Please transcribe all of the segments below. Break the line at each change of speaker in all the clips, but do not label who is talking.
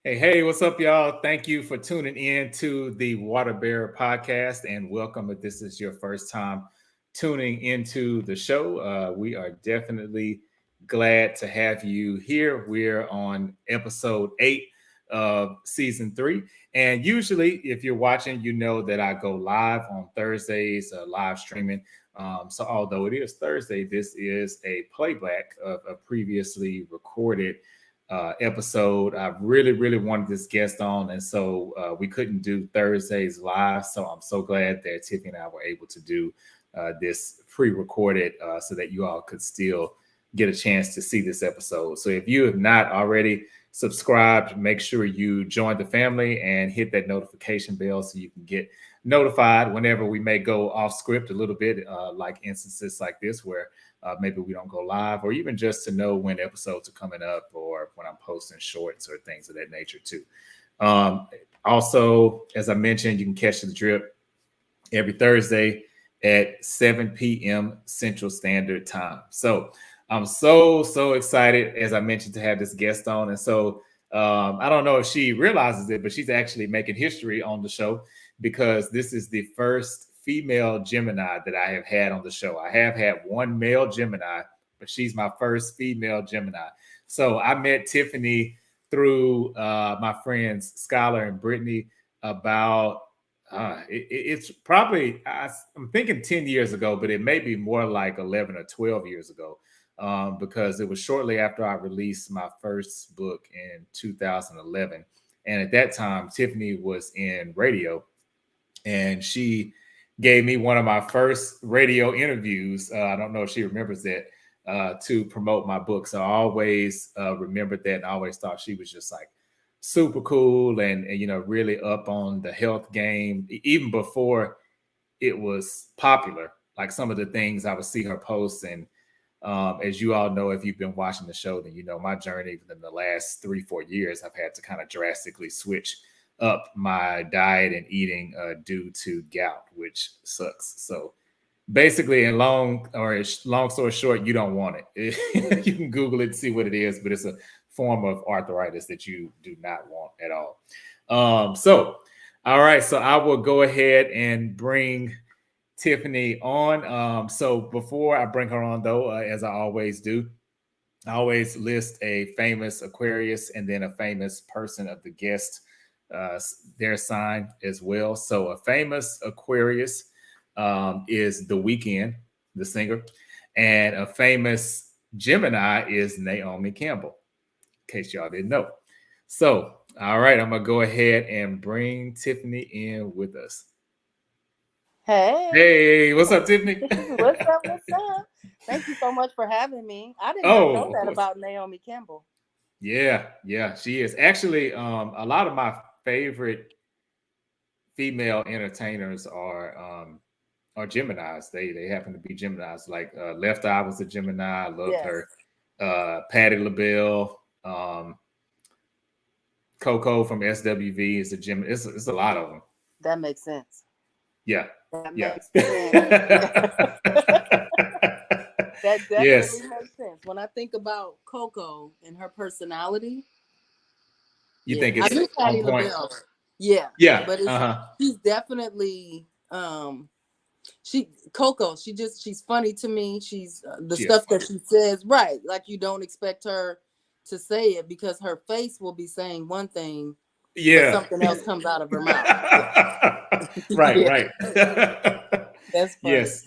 Hey, what's up, y'all? Thank you for tuning in to the Water Bear podcast and welcome if this is your first time tuning into the show. We are definitely glad to have you here. We're on episode 8 of season 3. And usually, if you're watching, you know that I go live on Thursdays, live streaming. So, although it is Thursday, this is a playback of a previously recorded episode. I really wanted this guest on, and so we couldn't do Thursdays live. So I'm so glad that Tiffany and I were able to do this pre-recorded so that you all could still get a chance to see this episode. So if you have not already subscribed, make sure you join the family and hit that notification bell so you can get notified whenever we may go off script a little bit, like instances like this where maybe we don't go live, or even just to know when episodes are coming up or when I'm posting shorts or things of that nature too. Um, Also, as I mentioned, you can catch the drip every Thursday at 7 p.m. Central Standard Time. So I'm so excited, as I mentioned, to have this guest on. And so I don't know if she realizes it, but she's actually making history on the show because this is the first female Gemini that I have had on the show. I have had one male Gemini, but she's my first female Gemini. So I met Tiffany through my friends Skylar and Brittany about it's probably I'm thinking 10 years ago, but it may be more like 11 or 12 years ago, because it was shortly after I released my first book in 2011. And at that time, Tiffany was in radio, and she gave me one of my first radio interviews. I don't know if she remembers that, to promote my book. So I always remembered that, and I always thought she was just like super cool and really up on the health game even before it was popular. Like some of the things I would see her post, and as you all know, if you've been watching the show, then you know my journey within the last 3-4 years. I've had to kind of drastically switch up my diet and eating due to gout, which sucks. So basically, in long story short, you don't want it. You can Google it, see what it is, but it's a form of arthritis that you do not want at all. All right, so I will go ahead and bring Tiffany on. So before I bring her on, though, as I always do, I always list a famous Aquarius and then a famous person of the guest, their sign as well. So a famous Aquarius is The Weeknd, the singer, and a famous Gemini is Naomi Campbell, in case y'all didn't know. So, all right, I'm gonna go ahead and bring Tiffany in with us.
Hey,
Hey, what's up, Tiffany?
what's up? What's up? Thank you so much for having me. I did not know
Oh, of
that
course.
about Naomi Campbell.
Yeah, she is actually a lot of my favorite female entertainers are Geminis. They happen to be Geminis. Like Left Eye was a Gemini. I loved her.
Yes,
Patti LaBelle, Coco from SWV is a Gemini. It's a lot of them.
that makes sense.
Yeah,
That
yeah.
makes sense. That
Yes,
definitely makes sense. When I think about Coco and her personality,
you
yeah,
think
I
it's
knew
on
Patti
point?
LaBelle. Yeah,
Yeah.
but
Uh
it's
huh.
she's definitely she Coco. She's funny to me. She's the
She is
stuff that
funny.
she says, right? Like you don't expect her to say it because her face will be saying one thing, but
Yeah.
something else comes out of her mouth.
Right,
Yeah,
right.
that's funny.
Yes,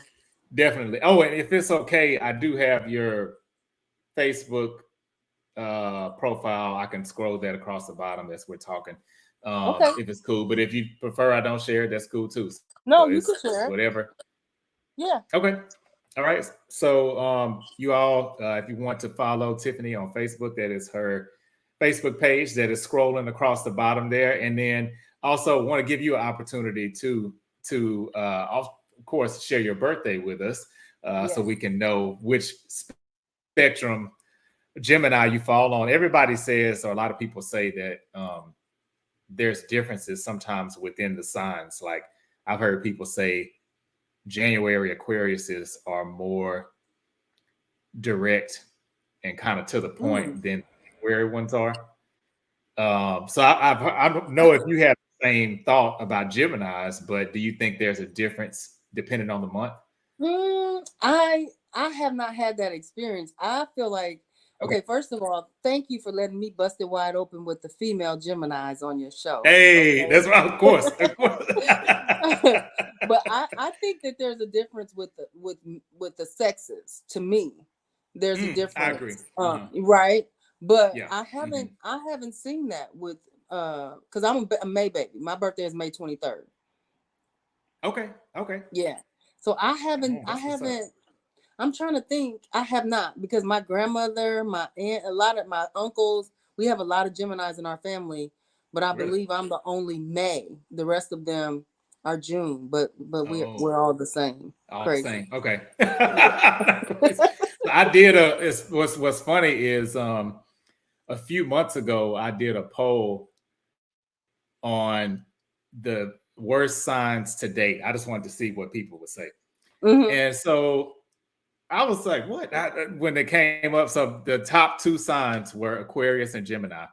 definitely. Oh, and if it's okay, I do have your Facebook profile. I can scroll that across the bottom as we're talking.
Okay.
If it's cool. But if you prefer I don't share it, that's cool too. So
No,
it's
you can share it.
whatever.
Yeah.
Okay. All right. So you all, if you want to follow Tiffany on Facebook, that is her Facebook page that is scrolling across the bottom there. And then also want to give you an opportunity to of course share your birthday with us, so
Yes.
we can know which spectrum Gemini you fall on. Everybody says, or a lot of people say that there's differences sometimes within the signs. Like I've heard people say January Aquariuses are more direct and kind of to the
Mm.
point than February ones are. So I don't know if you have the same thought about Geminis, but do you think there's a difference depending on the month?
I have not had that experience. I feel like,
Okay.
okay, first of all, thank you for letting me bust it wide open with the female Geminis on your show.
Hey,
Okay.
that's right. Of course, of course.
But I think that there's a difference with the sexes. To me, there's a
I agree.
difference, right? But
Yeah.
I haven't seen that with because I'm a May baby. My birthday is May 23rd.
Okay. Okay.
Yeah. So
Oh,
I
that's what's up.
haven't. I'm trying to think. I have not, because my grandmother, my aunt, a lot of my uncles, we have a lot of Geminis in our family, but I
Really?
believe I'm the only May. The rest of them are June, but
Oh,
we're all the same.
all the
Crazy.
same. Okay.
Yeah.
So I did a. It's, what's funny is a few months ago I did a poll on the worst signs to date. I just wanted to see what people would say.
Hmm.
And so I was like, what? When it came up, so the top two signs were Aquarius and Gemini.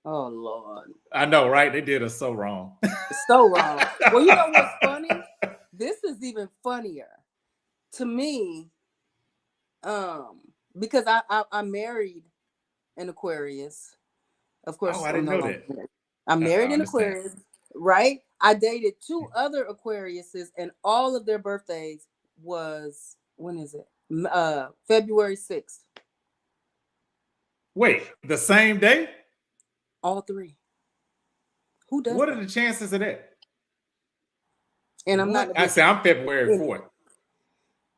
Oh Lord.
I know, right? They did us so wrong.
So wrong. Well, you know what's funny? This is even funnier to me. Um, because I married an Aquarius. Of
Oh,
course,
I
I'm
didn't
no
know
longer
that.
married. I'm married
I
an
understand.
Aquarius, right? I dated two other Aquariuses, and all of their birthdays was, when is it? February 6th.
Wait, the same day?
All three. Who does
What are
that?
the chances of that?
And I'm not
What?
a
I
big
say I'm February
anyway.
4th.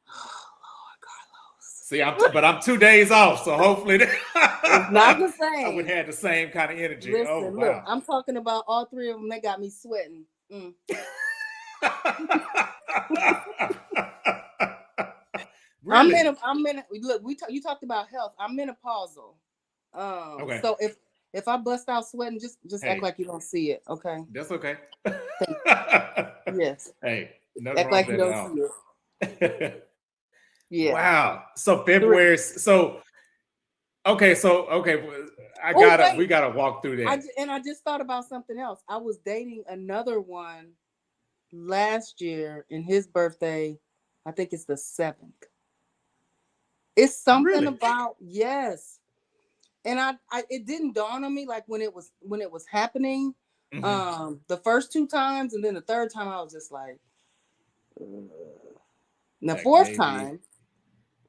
Oh Lord, Carlos.
See, but I'm 2 days off, so hopefully
It's not the
I would
same.
have the same kind of energy. Oh
Listen, look,
wow.
I'm talking about all three of them. They got me sweating.
Really?
I'm in. Look, you talked about health. I'm menopausal.
Okay.
So if I bust out sweating, just act
Hey,
like you don't see it. Okay.
that's okay.
Thank Yes.
Hey, nothing
Act
wrong
like
with
you
that at
don't
all.
see it. Yeah.
Wow. So
Three.
February. So okay. So okay.
Oh
We
wait.
gotta walk through that.
I just thought about something else. I was dating another one last year, and his birthday, I think it's the 7th. It's something
Really?
about, yes. And I it didn't dawn on me, like when it was happening.
Hmm.
The first two times, and then the third time I was just like, the
Like
fourth
maybe.
time,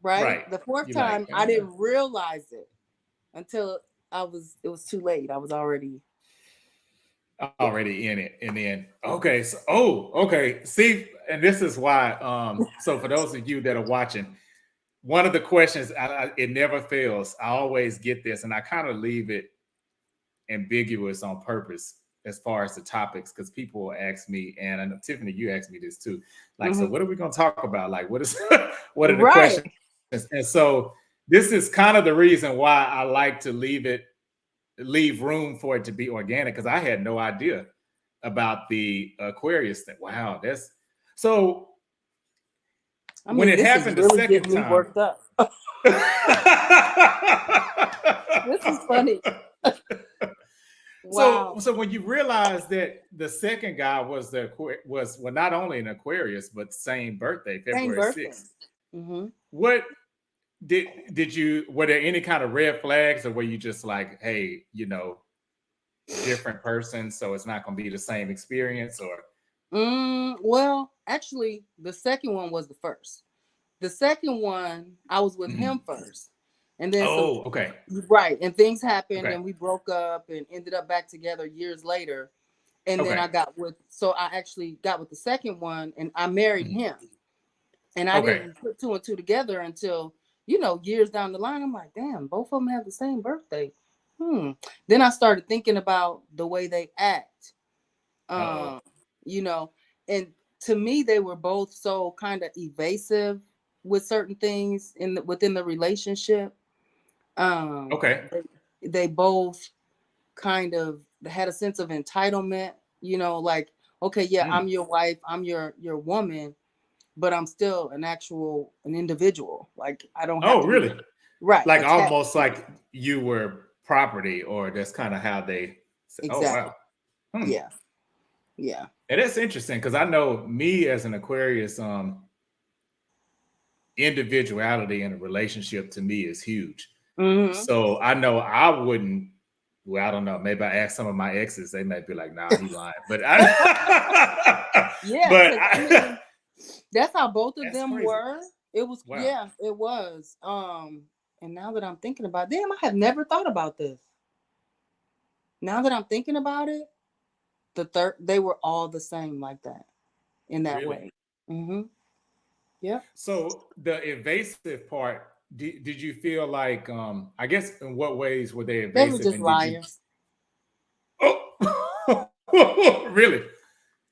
right?
Right.
The fourth
You like
time I didn't realize it until it was too late. I was already, yeah.
already in it. And then okay. So okay. See, and this is why. So for those of you that are watching, one of the questions it never fails. I always get this, and I kind of leave it ambiguous on purpose as far as the topics, because people will ask me, and I know Tiffany, you asked me this too. Like, so
Hmm.
what are we going to talk about? Like, what is what are the
Right.
questions? And so this is kind of the reason why I like to leave room for it to be organic, because I had no idea about the Aquarius thing. Wow, that's so
I
when
mean,
it
this is
happened the
really
second
getting me
time.
worked up. This is funny. Wow.
So when you realize that the second guy was well, not only an Aquarius but same birthday,
Same
February
birthday.
6th.
Hmm.
What did you, were there any kind of red flags, or were you just like, hey, different person, so it's not going to be the same experience? Or
Well, actually, the second one was the first. The second one, I was with
Mhm.
him first, and then some,
Oh, okay.
right, and things happened,
Okay.
and we broke up and ended up back together years later. And then
Okay.
I actually got with the second one, and I married
Mhm.
him. And I
Okay.
didn't put two and two together until, years down the line. I'm like, damn, both of them have the same birthday. Then I started thinking about the way they act.
Uh-oh.
Um, you know, and to me, they were both so kind of evasive with certain things within the relationship. Um,
Okay.
they both kind of had a sense of entitlement, like, okay, yeah, I'm
Mm.
your wife, I'm your woman, but I'm still an individual. Like, I don't have
Oh,
to be,
really?
right,
Like
attached
almost
to you.
like you were property, or that's kind of how they. Oh
Exactly.
wow. Hmm.
Yeah. Yeah.
And that's interesting because I know me as an Aquarius, individuality in a relationship to me is huge.
Mm-hmm.
So I know I wouldn't. Well, I don't know. Maybe I ask some of my exes, they might be like, "Nah, he lying." But
Yeah,
but
because I mean, that's how both of
that's
them
crazy.
were. It was,
Wow.
yeah, it was. And now that I'm thinking about, damn, I had never thought about this. Now that I'm thinking about it, they were all the same like that, in that
Really?
way. Mm-hmm. Yep.
So the evasive part, did you feel like I guess in what ways were they
They were
evasive
just
and did you
liars.
oh really?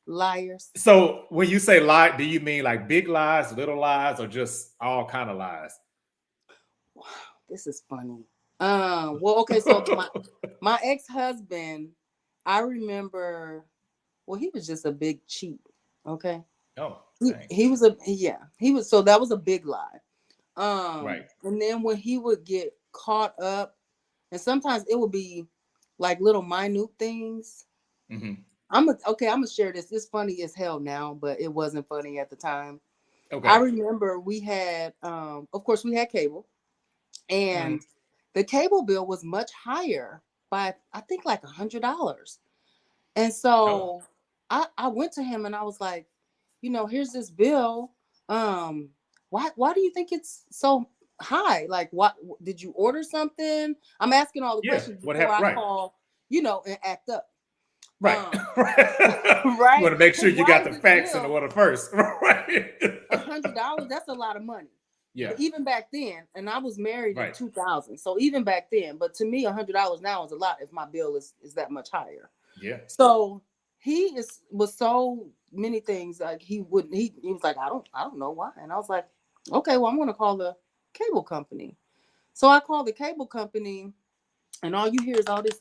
Liars.
So when you say lie, do you mean like big lies, little lies, or just all kind of lies?
Wow, this is funny. Well, okay, so my ex-husband, I remember, well, he was just a big cheat. Okay.
Oh,
He,
dang.
he was a yeah, he was, so that was a big lie.
Right.
And then when he would get caught up, and sometimes it would be like little minute things.
Mm-hmm.
I'm gonna share this. It's funny as hell now, but it wasn't funny at the time. I
Okay.
remember we had, of course, we had cable,
Mm-hmm.
and the cable bill was much higher by, I think, like $100. And
Oh,
so I went to him and I was like, here's this bill. Um, why do you think it's so high? Like, what did you order something? I'm asking all the
yeah.
questions
What
before
happened?
I
Right.
call, and act up.
Right.
Um,
Right. You
right?
want to make sure
Because
you
why
got
is
the
this
facts in
bill
order first. Right.
$100? That's a lot of money.
Yeah.
But even back then, and I was married in
Right.
2000, so even back then, but to me, $100 now is a lot if my bill is that much higher.
Yeah.
So was so many things, like he was like, I don't know why. And I was like, okay, well, I'm gonna call the cable company. So I called the cable company, and all you hear is all this,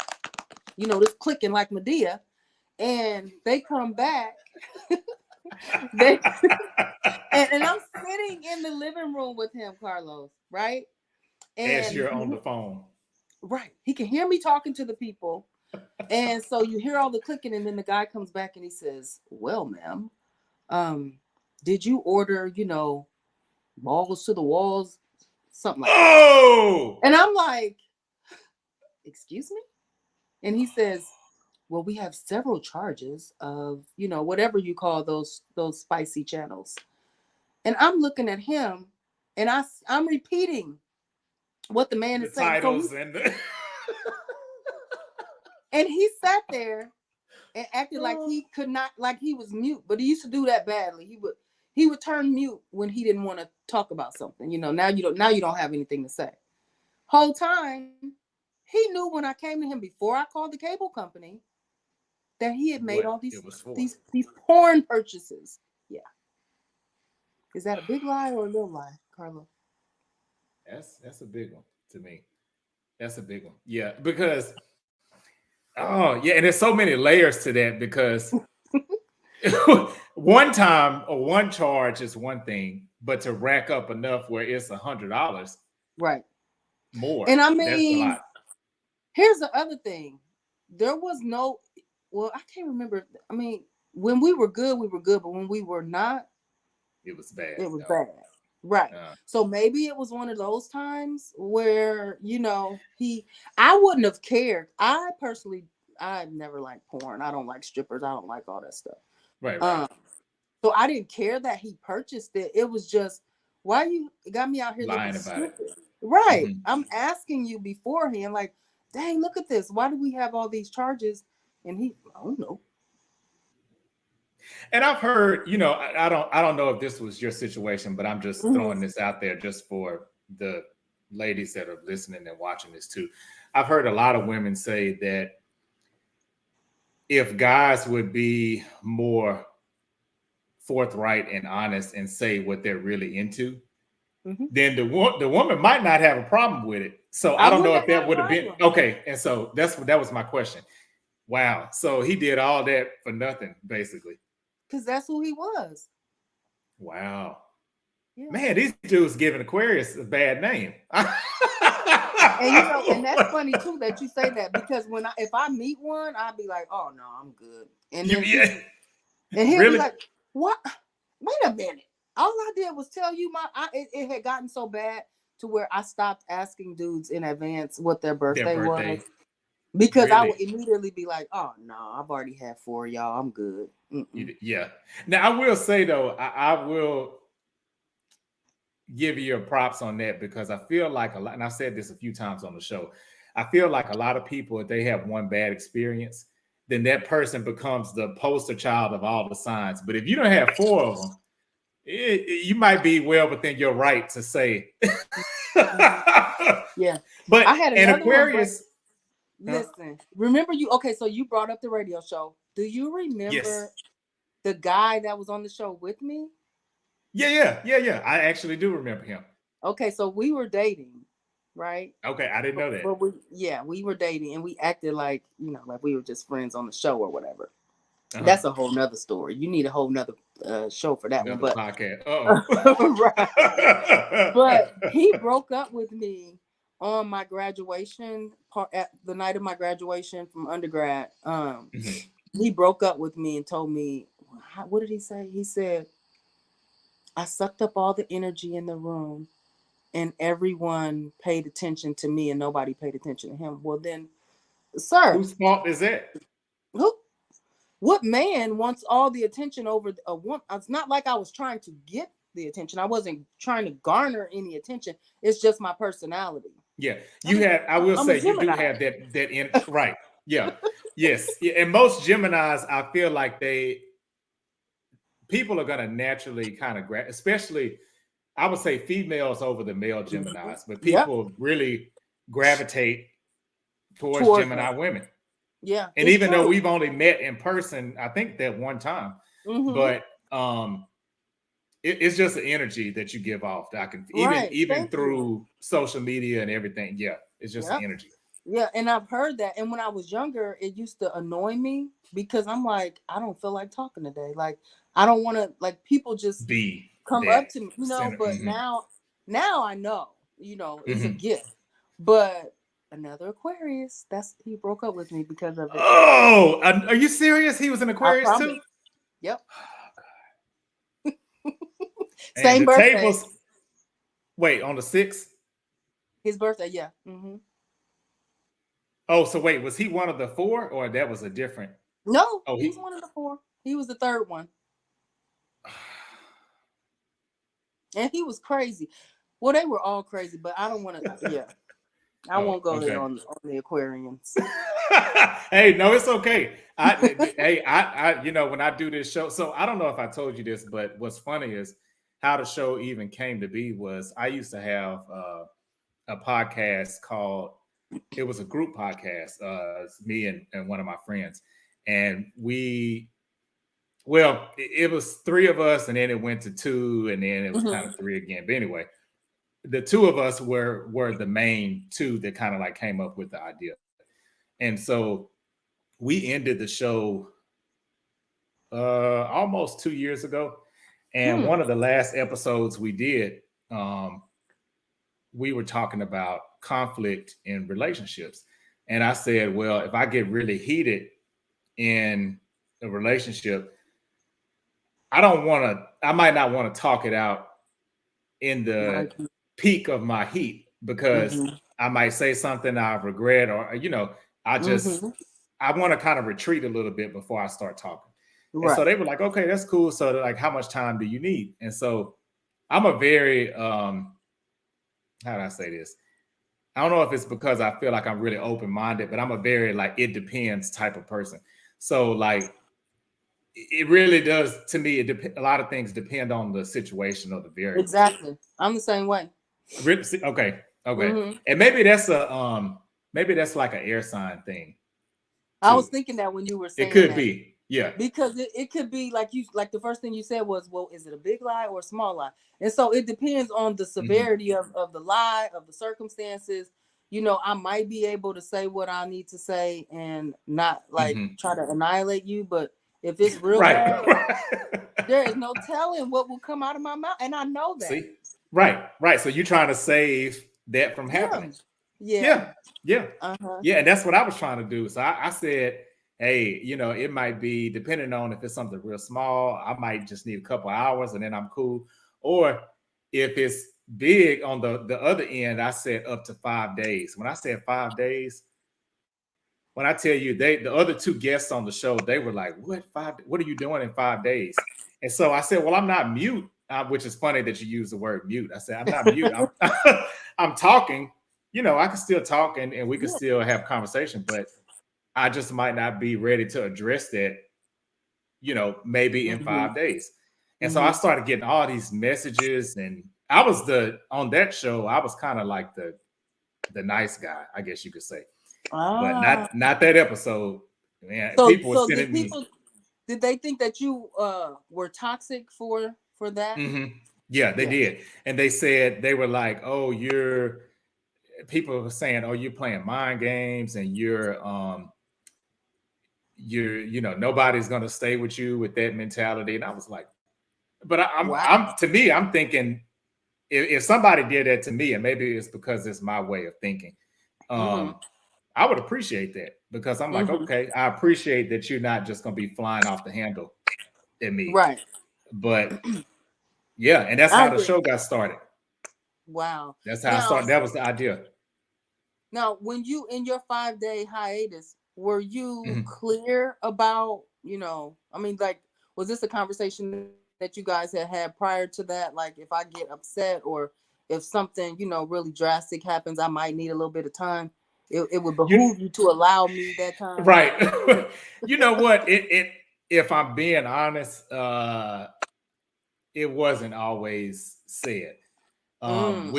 this clicking like Medea. And they come back. they and I'm sitting in the living room with him, Carlos, right?
As
And
you're on the phone.
right, he can hear me talking to the people. And so you hear all the clicking, and then the guy comes back and he says, well, ma'am, um, did you order, balls to the walls, something like that?
Oh,
And I'm like, excuse me? And he says, well, we have several charges of, whatever you call those spicy channels. And I'm looking at him, and I'm repeating what the man
the
is saying. So
titles and the
he sat there and acted like he could not, like he was mute, but he used to do that badly. He would turn mute when he didn't want to talk about something. Now you don't have anything to say. Whole time he knew when I came to him before I called the cable company that he had made
what
all these
it was for.
these porn purchases. Yeah. Is that a big lie or a little lie, Carlo?
That's a big one to me. That's a big one. Yeah, because oh yeah, and there's so many layers to that because one time or one charge is one thing, but to rack up enough where it's $100
Right.
more,
And I
that's a
mean,
lot.
here's the other thing. There was no, well, I can't remember. I mean, when we were good, but when we were not,
It was bad
it was
though.
bad. Right.
Uh,
So maybe it was one of those times where, I wouldn't have cared. I personally, I've never liked porn. I don't like strippers. I don't like all that stuff.
right, right.
Um, so I didn't care that he purchased it. It was just, why you got me out here looking
Lying about it.
stupid? Right.
Mhm.
I'm asking you beforehand, like, dang, look at this. Why do we have all these charges? And I don't know.
And I've heard, I don't know if this was your situation, but I'm just
Mhm.
throwing this out there just for the ladies that are listening and watching this too. I've heard a lot of women say that if guys would be more forthright and honest and say what they're really into,
Mhm.
then the woman might not have a problem with it. So I
I
don't know
wouldn't
if
have had
that
a
would have been
problem
okay. And so that was my question. Wow. So he did all that for nothing, basically.
because that's who he was.
Wow.
Yeah.
Man, these dudes giving Aquarius a bad name.
And you know, and that's funny too that you say that, because if I meet one, I'll be like, oh no, I'm good. And then
Yeah.
he'll be
Really?
like, what? Wait a minute. All I did was tell you it had gotten so bad to where I stopped asking dudes in advance what their
Their
birthday was,
birthday.
because I would
Really?
immediately be like, oh no, I've already had 4 of y'all. I'm good.
Yeah. Now I will say though, I will give you your props on that, because I feel like a lot, and I've said this a few times on the show, I feel like a lot of people, if they have one bad experience, then that person becomes the poster child of all the signs. But if you don't have 4 of them, you might be well within your right to say.
Yeah.
But
I had
an
another one, but
Aquarius, huh?
listen, remember okay, so you brought up the radio show. Do you remember
Yes.
the guy that was on the show with me?
Yeah. I actually do remember him.
Okay, so we were dating, right?
Okay, I didn't know that.
But we were dating, and we acted like, like we were just friends on the show or whatever.
Uh-huh.
That's a whole nother story. You need a whole nother show for that one.
Another
But
podcast. Oh.
but he broke up with me on my graduation part, at the night of my graduation from undergrad.
Mhm.
He broke up with me and told me, what did he say? He said, I sucked up all the energy in the room, and everyone paid attention to me and nobody paid attention to him. Well, then, sir,
Whose fault is that?
who what man wants all the attention over a woman? It's not like I was trying to get the attention. I wasn't trying to garner any attention. It's just my personality.
Yeah, you have. I will
I'm a
say you do
Gemini.
have that in right. Yeah, yes, yeah. And most Gemini's, I feel like people are gonna naturally kind of especially, I would say females over the male Geminis, but
Yep.
people really gravitate towards
Towards
Gemini
them.
women.
Yeah,
And
it's
even though
true.
we've only met in person, I think that one time, but it's just the energy that you give off that I can
Right.
even
Thank you.
through social media and everything. Yeah, it's just the
Yep.
energy.
Yeah, and I've heard that. And when I was younger, it used to annoy me because I'm like, I don't feel like talking today. Like, I don't want to, like, people just
Be
come
that
up to me,
center.
but now I know, it's a
Mm-hmm.
gift. But another Aquarius, he broke up with me because of it.
Oh, are you serious? He was an
I
Aquarius
promise.
too?
Yep.
And
Same
the
birthday.
tables, wait, on the 6th?
His birthday, yeah.
Oh, so wait, was he one of the 4 or that was a different?
No,
Oh,
he was one of the 4. He was the third one. And he was crazy. Well, they were all crazy, but I don't want to, yeah. I
Oh,
won't go there
okay.
on the Aquarians.
Hey, no, it's okay. I when I do this show, so I don't know if I told you this, but what's funny is how the show even came to be was I used to have a podcast called, it was a group podcast, me and one of my friends, and it was 3 of us, and then it went to 2, and then it was kind of 3 again. But anyway, the 2 of us were the main 2 that kind of like came up with the idea. And so we ended the show almost 2 years ago. And one of the last episodes we did, we were talking about conflict in relationships. And I said, well, if I get really heated in a relationship, I might not want to talk it out in the peak of my heat, because I might say something I regret, or I want to kind of retreat a little bit before I start talking. And so they were like, okay, that's cool. So like, how much time do you need? And so I'm a very how do I say this? I don't know if it's because I feel like I'm really open-minded, but I'm a very like it depends type of person. So like it really does, to me, a lot of things depend on the situation or the variables.
Exactly. I'm the same way.
Okay. And maybe that's like an air sign thing too.
I was thinking that when you were saying
it could
that.
be, yeah,
Because it could be like the first thing you said was, well, is it a big lie or a small lie? And so it depends on the severity of the lie, of the circumstances. I might be able to say what I need to say and not like try to annihilate you, but If it's real
Right.
bad, there is no telling what will come out of my mouth, and I know that.
See, right. So you're trying to save that from
Yeah,
happening.
yeah,
Yeah, yeah,
uh-huh.
yeah. And that's what I was trying to do. So I said, hey, it might be depending on if it's something real small, I might just need a couple hours and then I'm cool. Or if it's big on the other end, I said up to 5 days. When I said 5 days, when I tell you the other two guests on the show, they were like, what are you doing in 5 days? And so I said, well, I'm not mute, which is funny that you use the word mute. I said, I'm not mute. I'm I'm talking, I can still talk and we can
Yeah.
still have conversation, but I just might not be ready to address that, maybe in
Mm-hmm.
5 days. And so I
Mm-hmm.
started getting all these messages, and I was on that show, I was kind of like the nice guy, I guess you could say. But
Ah.
not that episode. Man,
So
people were sending me.
did they think that you were toxic for that?
Mhm. Yeah, they
Yeah.
did. And they said, they were like, oh, people were saying, oh, you're playing mind games and nobody's gonna stay with you with that mentality. And I was like, but
Wow.
to me, I'm thinking if somebody did that to me, and maybe it's because it's my way of thinking,
Mm-hmm.
I would appreciate that, because I'm like,
Mm-hmm.
okay, I appreciate that you're not just gonna be flying off the handle at me.
Right.
But yeah, and that's
I
how the
agree.
show got started.
Wow.
That's how I
Now,
started. That was the idea.
when you in your 5-day hiatus, were you
Mhm.
clear about, I mean, like, was this a conversation that you guys had prior to that? Like, if I get upset or if something, really drastic happens, I might need a little bit of time. It would
You
behoove you to allow me that time.
right. You know what? It if I'm being honest, it wasn't always said.
Mm.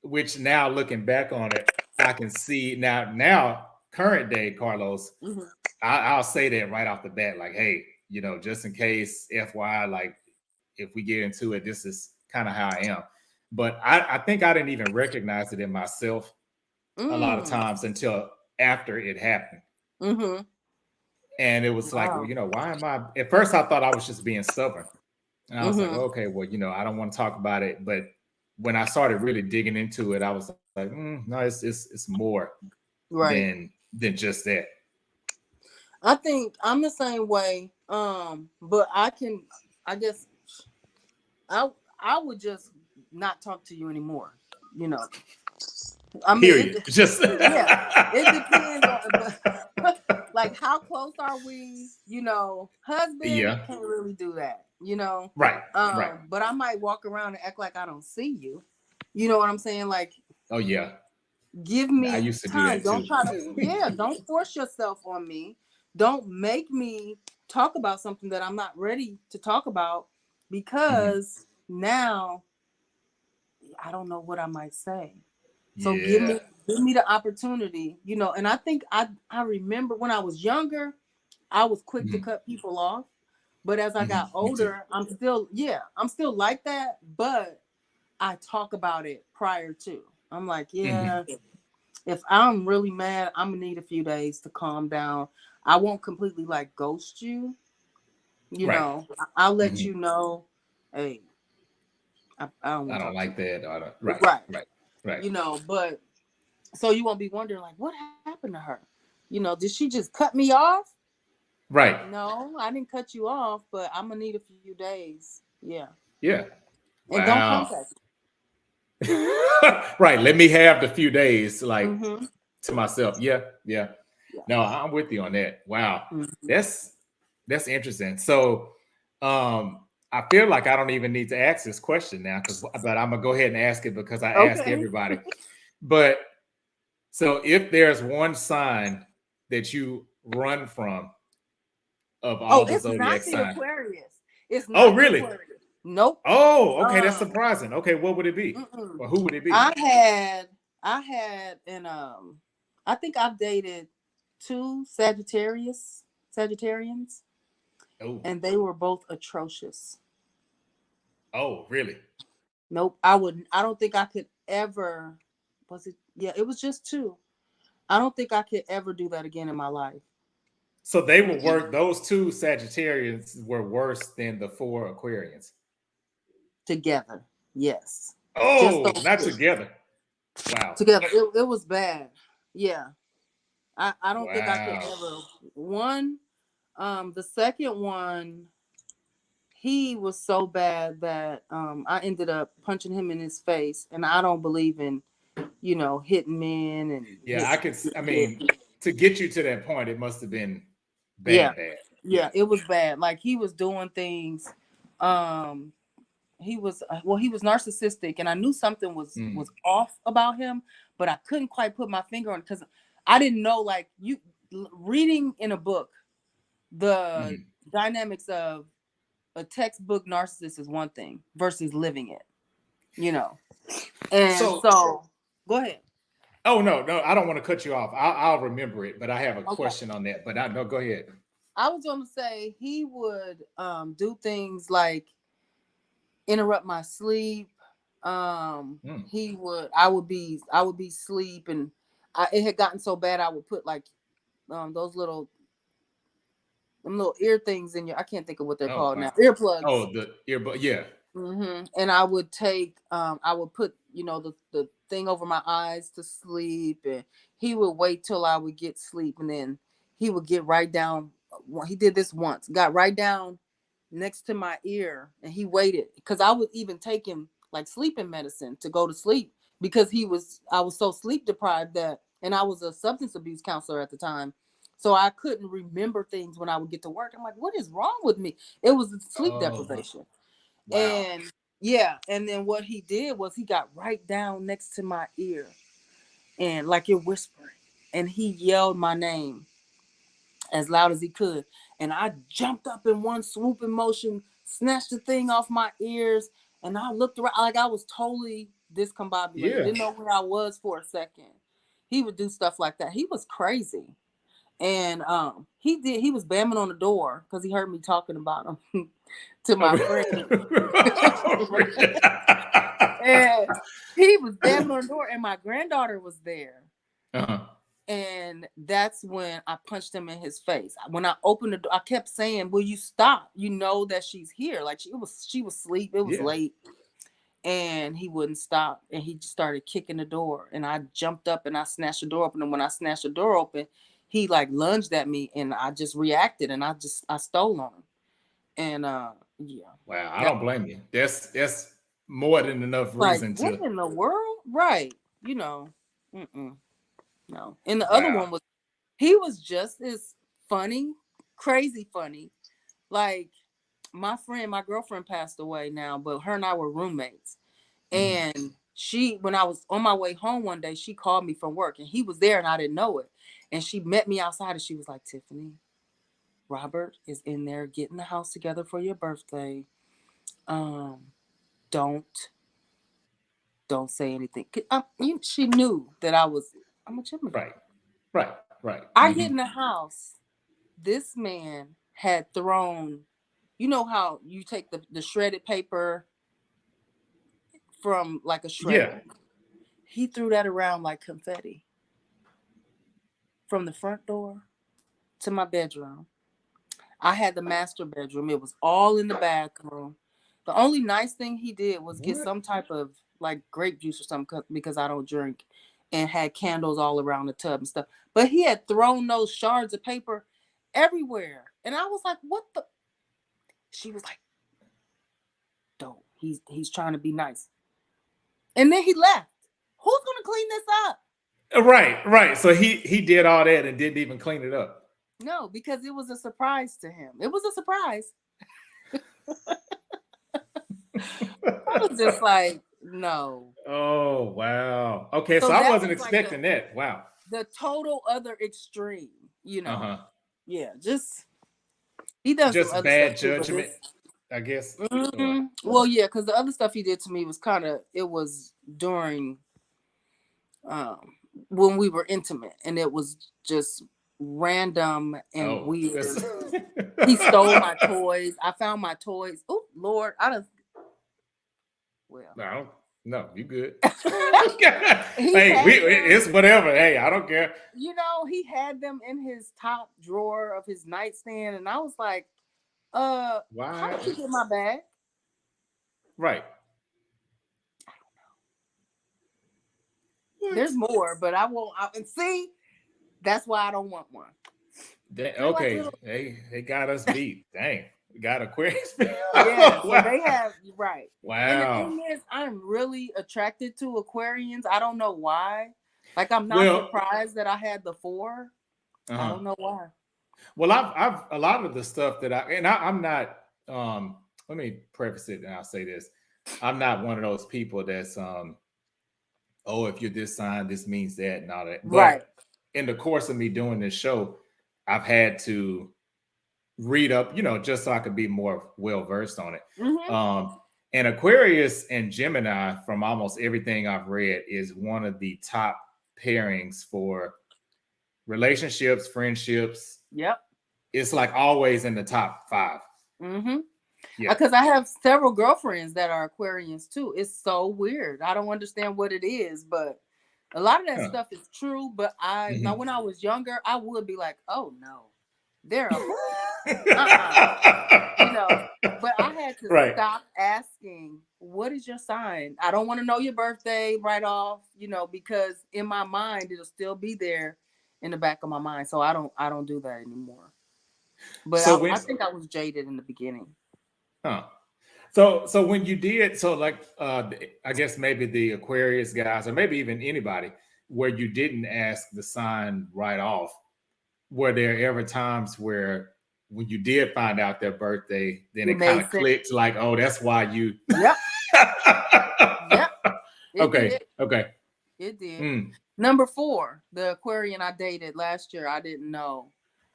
Which now looking back on it, I can see now current day Carlos,
Hmm.
I'll say that right off the bat, like, hey, just in case, FYI, like, if we get into it, this is kind of how I am. But I think I didn't even recognize it in myself a lot of
Mm.
times until after it happened.
Mm-hmm.
And it was like, well,
Wow.
why am I? At first, I thought I was just being stubborn. And I was like,
Mm-hmm.
okay, well, I don't want to talk about it. But when I started really digging into it, I was like, no, it's more
Right.
than just that.
I think I'm the same way. But I guess I I would just not talk to you anymore. You know. I mean,
Period. Just
yeah, it depends on, but like, how close are we? Husband
yeah,
can't really do that.
right, right.
But I might walk around and act like I don't see you. You know what I'm saying? Like,
Oh yeah,
give
I
me
used to do
time.
that
Don't
too.
try to, yeah, don't force yourself on me. Don't make me talk about something that I'm not ready to talk about,
Mhm.
because now I don't know what I might say. So
Yeah.
give me the opportunity, and I think I remember when I was younger, I was quick to
Mhm.
cut people off. But as I got
Me too.
older, I'm still like that, but I talk about it prior to. I'm like,
Mhm.
yeah, if I'm really mad, I'm gonna need a few days to calm down. I won't completely like ghost you,
Right.
I'll let
Mhm.
you know, hey, I don't
I
want to
don't
talk to
like that. Or
you.
right,
Right.
right, right.
But so you won't be wondering, like, what happened to her? Did she just cut me off?
Right.
No, I didn't cut you off, but I'm gonna need a few days. Yeah.
Yeah.
And don't
Wow.
contact
Right. Let me have the few days,
me.
like,
Mm-hmm.
to myself. Yeah. Yeah.
Yeah.
No, I'm with you on that. Wow.
Mm-hmm.
That's interesting. So I feel like I don't even need to ask this question now, but I'm gonna go ahead and ask it because I ask
Okay.
everybody. But so if there's one sign that you run from of
Oh,
all the
it's not
zodiac
the
signs.
Aquarius. It's
Oh,
not the
really?
Aquarius. Nope.
Oh, okay, that's
Um.
surprising. Okay, what would it be?
Mm-mm.
Or who would it be?
I had an I think I've dated two Sagittarians,
Oh,
and they were both atrocious.
oh, really?
Nope. I wouldn't. I don't think I could ever. Was it? Yeah, it was just two. I don't think I could ever do that again in my life.
So they were worse. Those two Sagittarians were worse than the 4 Aquarians.
Together. Yes. Just
Oh,
those
not
two.
together. Wow.
Together. It was bad. Yeah. I don't think I could
Wow.
ever. One, the second one, he was so bad that I ended up punching him in his face. And I don't believe in, hitting men and
Yeah, I mean, to get you to that point, it must have been
yeah.
bad.
Yeah, it was bad. Like he was doing things. Um, he was narcissistic, and I knew something was
Mm.
off about him, but I couldn't quite put my finger on it because I didn't know. Like you reading in a book, the dynamics of a textbook narcissist is one thing versus living it, And so, go ahead.
Oh no, I don't want to cut you off. I'll remember it, but I have a
Okay.
question on that. But no, go ahead.
I was going to say he would do things like interrupt my sleep. I would be asleep, and it had gotten so bad I would put like those little ear things in your, I can't think of what they're called now, earplugs.
Oh, the earbud, yeah.
And I would I would put the thing over my eyes to sleep, and he would wait till I would get sleep, and then he would get right down. He did this once, got right down next to my ear, and he waited because I was even taking like sleeping medicine to go to sleep because I was so sleep deprived and I was a substance abuse counselor at the time, so I couldn't remember things when I would get to work. I'm like, what is wrong with me? It was sleep deprivation.
Wow.
And yeah, and then what he did was he got right down next to my ear, and like you're whispering, and he yelled my name as loud as he could, and I jumped up in one swooping motion, snatched the thing off my ears, and I looked around like I was totally discombobulated. Didn't know where I was for a second. He would do stuff like that. He was crazy. And he was bamming on the door because he heard me talking about him to my friend. And he was bamming on the door, and my granddaughter was there. And that's when I punched him in his face. When I opened the door, I kept saying, "Will you stop? You know that she's here." Like she was asleep. It was late. And he wouldn't stop, and he just started kicking the door, and I jumped up and I snatched the door open, and when I snatched the door open, he like lunged at me, and I just reacted, and I stole on him. And yeah.
Wow, I don't blame you. That's more than enough reason
like, what in the world? Right. No. And the other one was, he was just as funny, crazy funny. Like my girlfriend passed away now, but her and I were roommates. And when I was on my way home one day, she called me from work, and he was there and I didn't know it. And she met me outside, and she was like, "Tiffany, Robert is in there getting the house together for your birthday. Don't say anything." She knew that I'm a Gemini.
Right.
I get in the house. This man had thrown, you know how you take the shredded paper from like a shredder?
Yeah.
He threw that around like confetti from the front door to my bedroom. I had the master bedroom. It was all in the bathroom. The only nice thing he did was get some type of like grape juice or something because I don't drink, and had candles all around the tub and stuff. But he had thrown those shards of paper everywhere. And I was like, what the? She was like, "Don't. He's trying to be nice." And then he left. Who's gonna clean this up?
Right. So he did all that and didn't even clean it up.
No, because it was a surprise to him. It was a surprise. I was just like, no.
Oh wow. Okay, so I wasn't expecting that. Wow.
The total other extreme, Yeah, just he does
just
some other
bad
stuff
judgment, I guess.
Well, yeah, because the other stuff he did to me was it was during when we were intimate, and it was just random and weird. He stole my toys. I found my toys. Oh Lord,
Well, No, you good.
He
Hey,
had them,
it's whatever. Hey, I don't care.
you know, he had them in his top drawer of his nightstand, and I was like, how
Why?
did you get my bag?
Right.
There's
What?
more, but I won't. And see, that's why I don't want one. They're like
Okay,
little,
they got us beat. Dang, we got Aquarius.
yeah. So
Wow.
they have right. And the
Wow.
thing is, I'm really attracted to Aquarians. I don't know why. Like I'm not
Well,
surprised that I had the four. I
uh-huh.
don't know why.
Well, I've a lot of the stuff that I'm not. Let me preface it, and I'll say this: I'm not one of those people that's oh, if you're this sign, this means that, and all that.
Right.
But in the course of me doing this show, I've had to read up, just so I could be more well versed on it.
Mm-hmm.
And Aquarius and Gemini, from almost everything I've read, is one of the top pairings for relationships, friendships.
Yep.
It's like always in the top 5.
Mm-hmm.
Yeah.
Because I have several girlfriends that are Aquarians too. It's so weird. I don't understand what it is, but a lot of that
Huh.
stuff is true. But now
Mhm.
when I was younger, I would be like, oh no, they're a uh-uh. You know, but I had to
Right.
stop asking, what is your sign? I don't want to know your birthday right off, because in my mind it'll still be there in the back of my mind. So I don't do that anymore. But
So
I
when
think I was jaded in the beginning.
huh. So when you did, so like I guess maybe the Aquarius guys, or maybe even anybody, where you didn't ask the sign right off, were there ever times where when you did find out their birthday, then
It
it kind
made
of
sense.
clicked like, oh, that's why you
Yep. Yep. It
Okay.
did.
Okay.
It did.
Mm.
Number 4, the Aquarian I dated last year, I didn't know.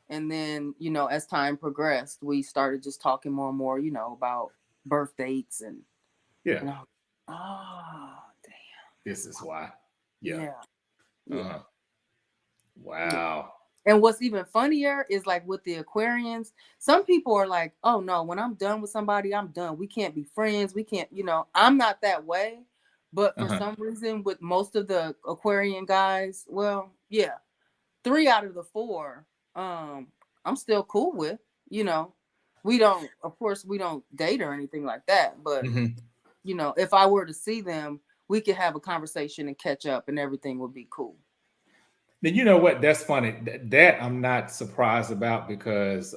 And then, as time progressed, we started just talking more and more, about birth dates
Yeah.
and oh,
This is why.
damn.
Yeah.
Yeah. Yeah.
Uh-huh.
Yeah.
Wow.
And what's even funnier is like with the Aquarians, some people are like, oh no, when I'm done with somebody, I'm done. We can't be friends. We can't, I'm not that way. But for
Uh-huh.
some reason, with most of the Aquarian guys, well, yeah, 3 out of the 4, I'm still cool with, we don't, of course, we don't date or anything like that. But,
Hmm.
if I were to see them, we could have a conversation and catch up and everything would be cool.
Then you know what? That's funny. That I'm not surprised about because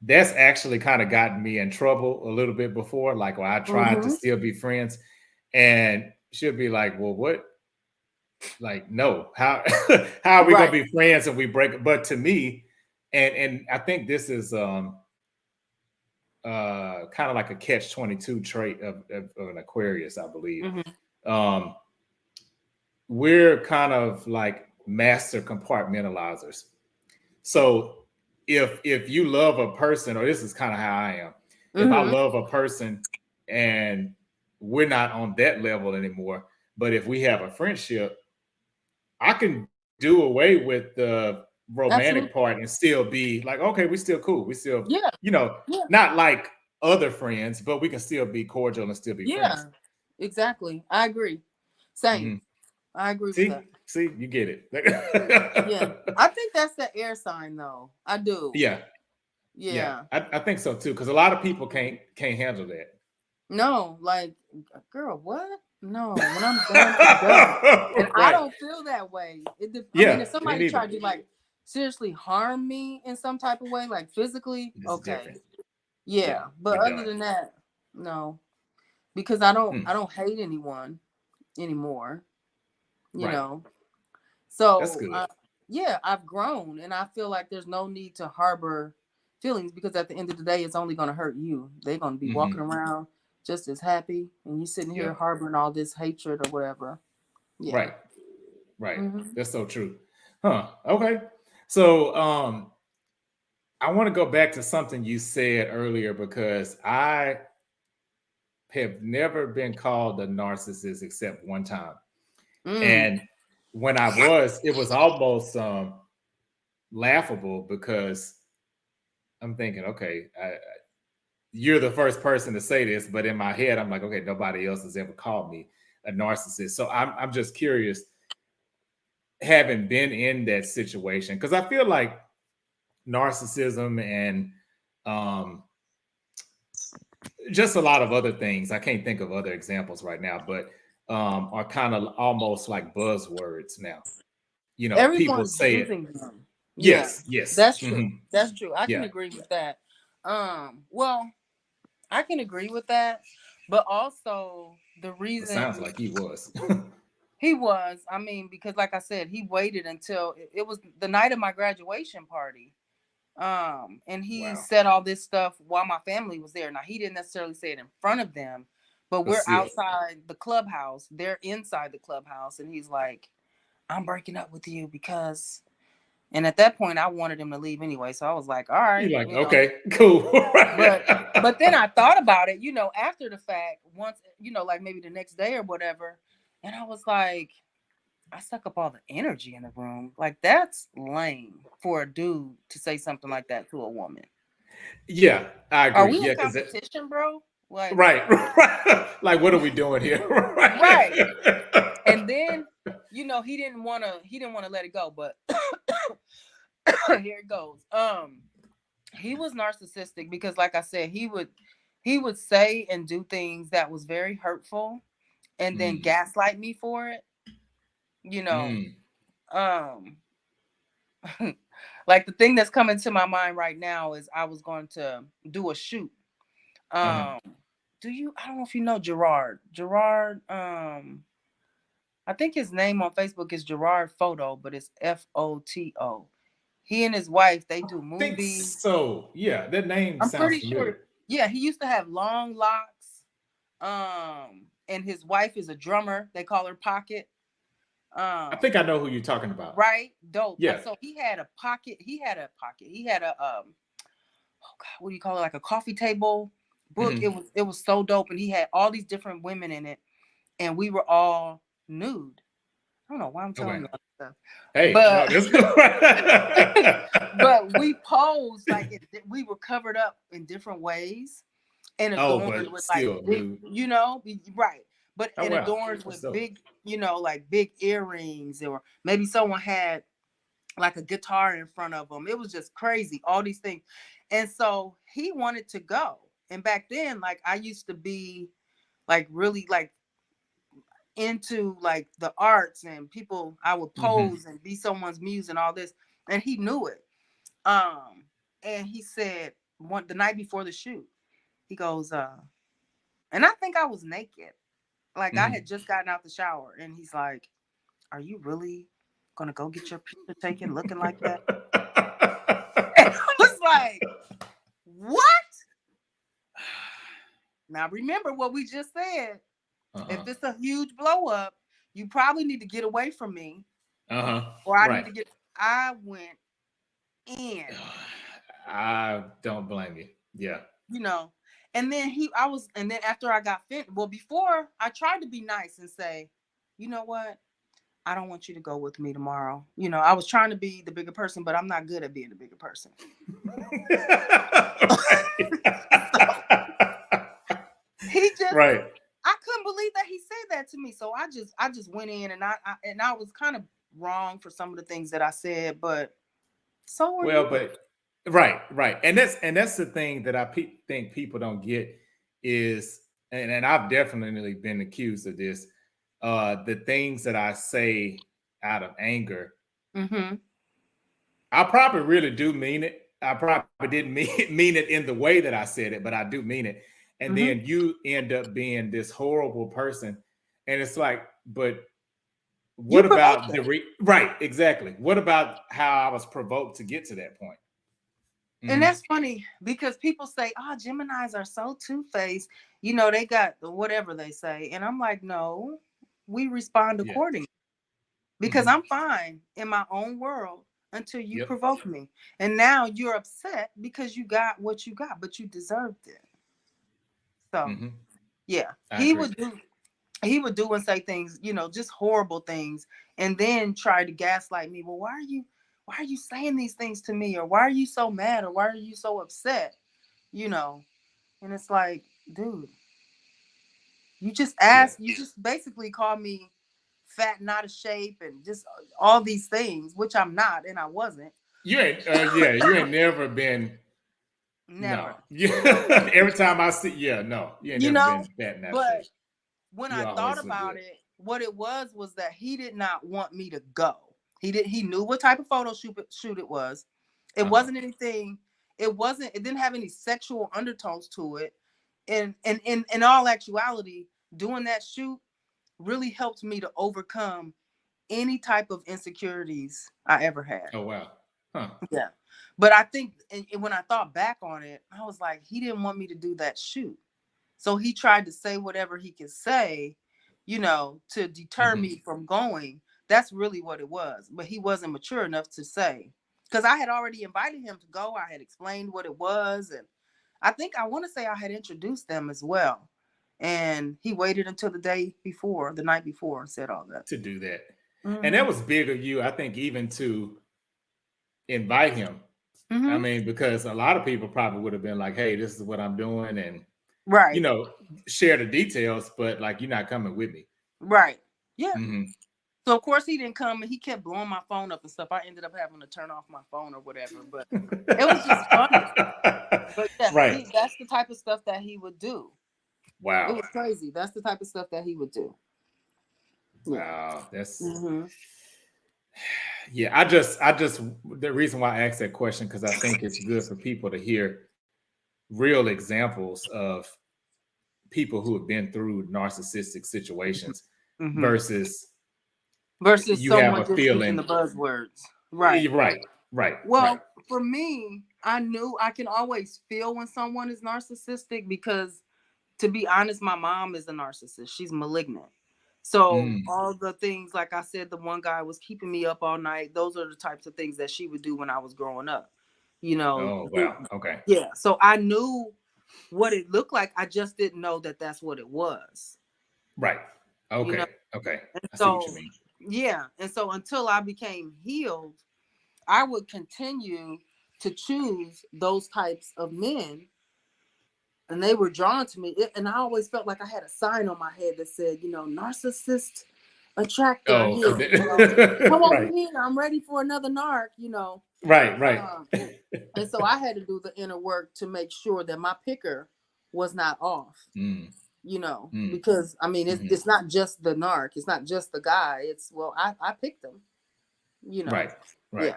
that's actually kind of gotten me in trouble a little bit before. Like, when I tried to
Mm-hmm.
still be friends, and she'll be like, "Well, what? Like, no, how how are we gonna
Right.
be friends if we break up?" But to me, and I think this is kind of like a catch-22 trait of an Aquarius, I believe.
Mm-hmm.
Um, we're kind of like master compartmentalizers. So if you love a person, or this is kind of how I am, if I
Mm-hmm.
love a person and we're not on that level anymore, but if we have a friendship, I can do away with the romantic
Absolutely.
part and still be like, okay, we still cool. We still,
Yeah. Yeah.
not like other friends, but we can still be cordial and still be friends.
Yeah. Exactly. I agree. Same.
Hmm.
I agree with that.
See, you get
Yeah.
it.
I think that's the air sign though. I do.
Yeah, yeah,
Yeah.
I think so too. Because a lot of people can't handle that.
No, like, girl, what? No, when I'm done, I'm done. And I
Right.
don't feel that way. I mean,
Yeah,
if
me
somebody
neither.
tried to like seriously harm me in some type of way, like physically,
It's
okay.
different. Yeah,
Yeah. But
we
other
done.
than that, no. Because I don't
Hmm.
I don't hate anyone anymore, you
Right.
know.
That's
So,
good.
yeah, I've grown and I feel like there's no need to harbor feelings because at the end of the day, it's only going to hurt you. They're going to be walking
Hmm.
around just as happy and you sitting here
Yep.
harboring all this hatred or whatever. Yeah.
Right. Right.
Hmm.
That's so true. Huh. Okay. So I want to go back to something you said earlier because I have never been called a narcissist except one time.
Mm.
And when I was, it was almost laughable because I'm thinking, okay, you're the first person to say this, but in my head, I'm like, okay, nobody else has ever called me a narcissist. So I'm just curious, having been in that situation, because I feel like narcissism and um, just a lot of other things. I can't think of other examples right now, but are kind of almost like buzzwords now. You know, people
Everyone's
say it.
using them. Yeah,
Yes, yes.
that's true. That's true. I can
Yeah,
agree with that. Well, I can agree with that, but also the
it
reason
sounds like he was.
he was, I mean, because like I said, he waited until it was the night of my graduation party. And he
Wow.
said all this stuff while my family was there. Now he didn't necessarily say it in front of them, but
But
we're
still.
outside the clubhouse. They're inside the clubhouse, and he's like, "I'm breaking up with you because." And at that point, I wanted him to leave anyway. So I was like, "All
You're
right,
like,
you know."
okay, cool.
But then I thought about it, after the fact, once, like maybe the next day or whatever, and I was like, I suck up all the energy in the room. Like that's lame for a dude to say something like that to a woman.
Yeah, I
Are
agree.
we in
Yeah, because
competition, bro? Like,
right, right. Like, what are we doing here?
right.
Right.
And then, he didn't wanna let it go, but here it goes. He was narcissistic because, like I said, he would say and do things that was very hurtful and then
Mm,
gaslight me for it. You know,
mm,
um, like the thing that's coming to my mind right now is I was going to do a shoot.
uh-huh.
Um, I don't know if you know Gerard. Gerard, I think his name on Facebook is Gerard Photo, but it's Photo. He and his wife, they do
Think
movies.
so. Yeah, that name
I'm
sounds
pretty sure.
familiar.
Yeah, he used to have long locks. And his wife is a drummer. They call her Pocket.
I think I
Um,
know who you're talking about.
right? Dope.
Yeah.
So he had a pocket. He had a oh God, what do you call it? Like a coffee table book.
Hmm.
It was so dope, and he had all these different women in it, and we were all nude. I don't know why I'm telling
Okay.
you all this stuff,
Hey, no,
but
this good.
but we posed like we were covered up in different ways and
Oh,
adorned
but
with like
still,
big,
dude.
right, but
Oh
and
wow,
adorned
that's
with
dope.
big, like big earrings, or maybe someone had like a guitar in front of them. It was just crazy, all these things. And so he wanted to go. And back then, like I used to be like really like into like the arts, and people, I would
Hmm.
pose and be someone's muse and all this. And he knew it. Um, and he said the night before the shoot, he goes, and I think I was naked. Like I had
Hmm.
just gotten out the shower, and he's like, "Are you really gonna go get your picture taken looking like that?" And I was like, "What?" Now remember what we just said. If
Uh-huh.
it's a huge blow up, you probably need to get away from me,
Uh-huh.
or I need
Right.
to get. I went in,
I don't blame you. Yeah.
you know. And then after I got fit, well, before I tried to be nice and say, you know what? I don't want you to go with me tomorrow. I was trying to be the bigger person, but I'm not good at being the bigger person. He just,
Right.
I couldn't believe that he said that to me. So I just went in, and I was kind of wrong for some of the things that I said, but so are
Well,
you.
but right, right, and that's the thing that I think people don't get is, and I've definitely been accused of this. The things that I say out of anger,
Mm-hmm.
I probably really do mean it. I probably didn't mean it in the way that I said it, but I do mean it. And
Mm-hmm.
then you end up being this horrible person, and it's like, but
You
what
provoked
about
it.
right? Exactly. What about how I was provoked to get to that point?
And
Mhm.
that's funny because people say, oh, Geminis are so two-faced. They got whatever they say. And I'm like, no, we respond
Yeah.
accordingly because
Mhm.
I'm fine in my own world until you
Yep.
provoke me. And now you're upset because you got what you got, but you deserved it. So,
Mhm.
yeah,
I agree.
he would do and say things, just horrible things, and then try to gaslight me. Well, why are you saying these things to me, or why are you so mad, or why are you so upset? You know, And it's like, dude, you just asked, you just basically called me fat and out of shape and just all these things, which I'm not, and I wasn't.
You ain't, you ain't never been. No,
Never.
yeah. Every time I see, no, you ain't
You
never
know,
been fat and out of
but
shape.
when
You
I thought
always look
about
good.
it, what it was that he did not want me to go. He knew what type of photo shoot it was. It wasn't anything, it didn't have any sexual undertones to it. And in all actuality, doing that shoot really helped me to overcome any type of insecurities I ever had.
Oh wow. Huh.
Yeah. But I think when I thought back on it, I was like, he didn't want me to do that shoot. So he tried to say whatever he could say, to deter me from going. That's really what it was. But he wasn't mature enough to say, because I had already invited him to go. I had explained what it was. And I want to say I had introduced them as well. And he waited until the night before, and said all that.
To do that. And that
Mm-hmm.
was big of you, I think, even to invite him. I
Mm-hmm.
mean, because a lot of people probably would have been like, hey, this is what I'm doing, and you
Right.
know, share the details, but like you're not coming with me.
Right. Yeah.
Mm-hmm.
So of course he didn't come, and he kept blowing my phone up and stuff. I ended up having to turn off my phone or whatever. But it was just funny. But yeah,
Right.
that's the type of stuff that he would do. It
Wow.
was crazy. That's the type of stuff that he would do. Yeah.
Wow. That's
Mm-hmm.
yeah. I just the reason why I asked that question, because I think it's good for people to hear real examples of people who have been through narcissistic situations
Mm-hmm.
versus
Versus
you have
someone
a
just using the
feeling.
buzzwords. Right.
Right, right, right.
Well, for me, I knew I can always feel when someone is narcissistic because, to be honest, my mom is a narcissist. She's malignant. So
Mm.
all the things, like I said, the one guy was keeping me up all night. Those are the types of things that she would do when I was growing up.
Oh wow. Okay.
Yeah. So I knew what it looked like. I just didn't know that that's what it was.
Right.
You know.
Okay. Okay.
And
I see what you
so
mean.
yeah. And so until I became healed, I would continue to choose those types of men, and they were drawn to me. And I always felt like I had a sign on my head that said, narcissist attractor
Oh,
here. Come over
right,
here. I'm ready for another narc.
right, right.
And so I had to do the inner work to make sure that my picker was not off.
Mm, mm,
Because I mean,
hmm.
it's not just the narc. It's not just the guy. It's, well, I picked him.
Right, right.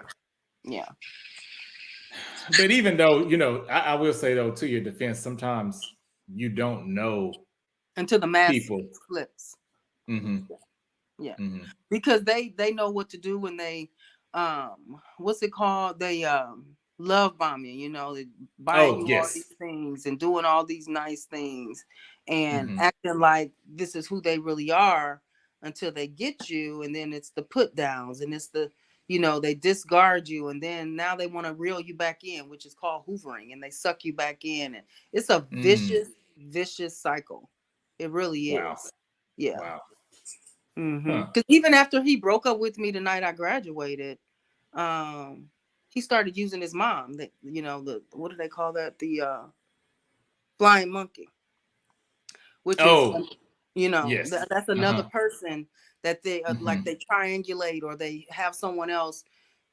Yeah, yeah.
But even though, I will say though, to your defense, sometimes you don't know
Until the mask
people.
flips.
Hmm.
Yeah,
Hmm.
because they know what to do when they what's it called, they love bombing, they buying
Oh,
you all
yes.
these things and doing all these nice things and
Hmm.
acting like this is who they really are, until they get you, and then it's the put downs, and it's the, they discard you, and then now they want to reel you back in, which is called hoovering, and they suck you back in, and it's a
Mm.
vicious cycle. It really
Wow.
is. Yeah.
Wow. Huh.
Because even after he broke up with me the night I graduated, he started using his mom. The what do they call that? The flying monkey, which is,
Oh, yes.
that's another
Uh-huh.
person that they like,
Hmm.
they triangulate, or they have someone else.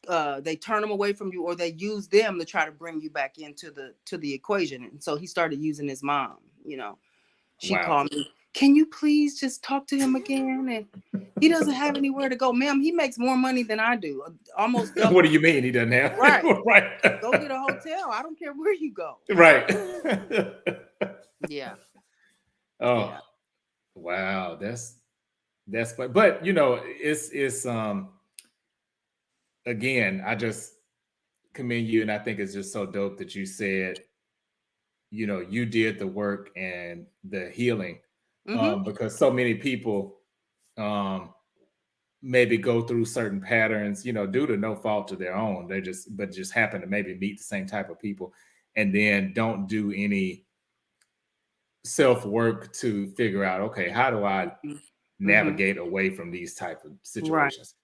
They turn them away from you, or they use them to try to bring you back into the equation. And so he started using his mom. She
Wow.
called me, can you please just talk to him again? And he doesn't have anywhere to go. Ma'am, he makes more money than I do, almost
What do
double.
you mean he doesn't have?
Right.
Right.
Go get a hotel. I don't care where you go.
Right.
Yeah.
Oh,
Yeah.
wow. But it's again, I just commend you, and I think it's just so dope that you said, you did the work and the healing,
Mm-hmm.
because so many people um maybe go through certain patterns, due to no fault of their own. Just happen to maybe meet the same type of people, and then don't do any self work to figure out, okay, how do I
Mm-hmm.
navigate away from these type of
Right.
situations?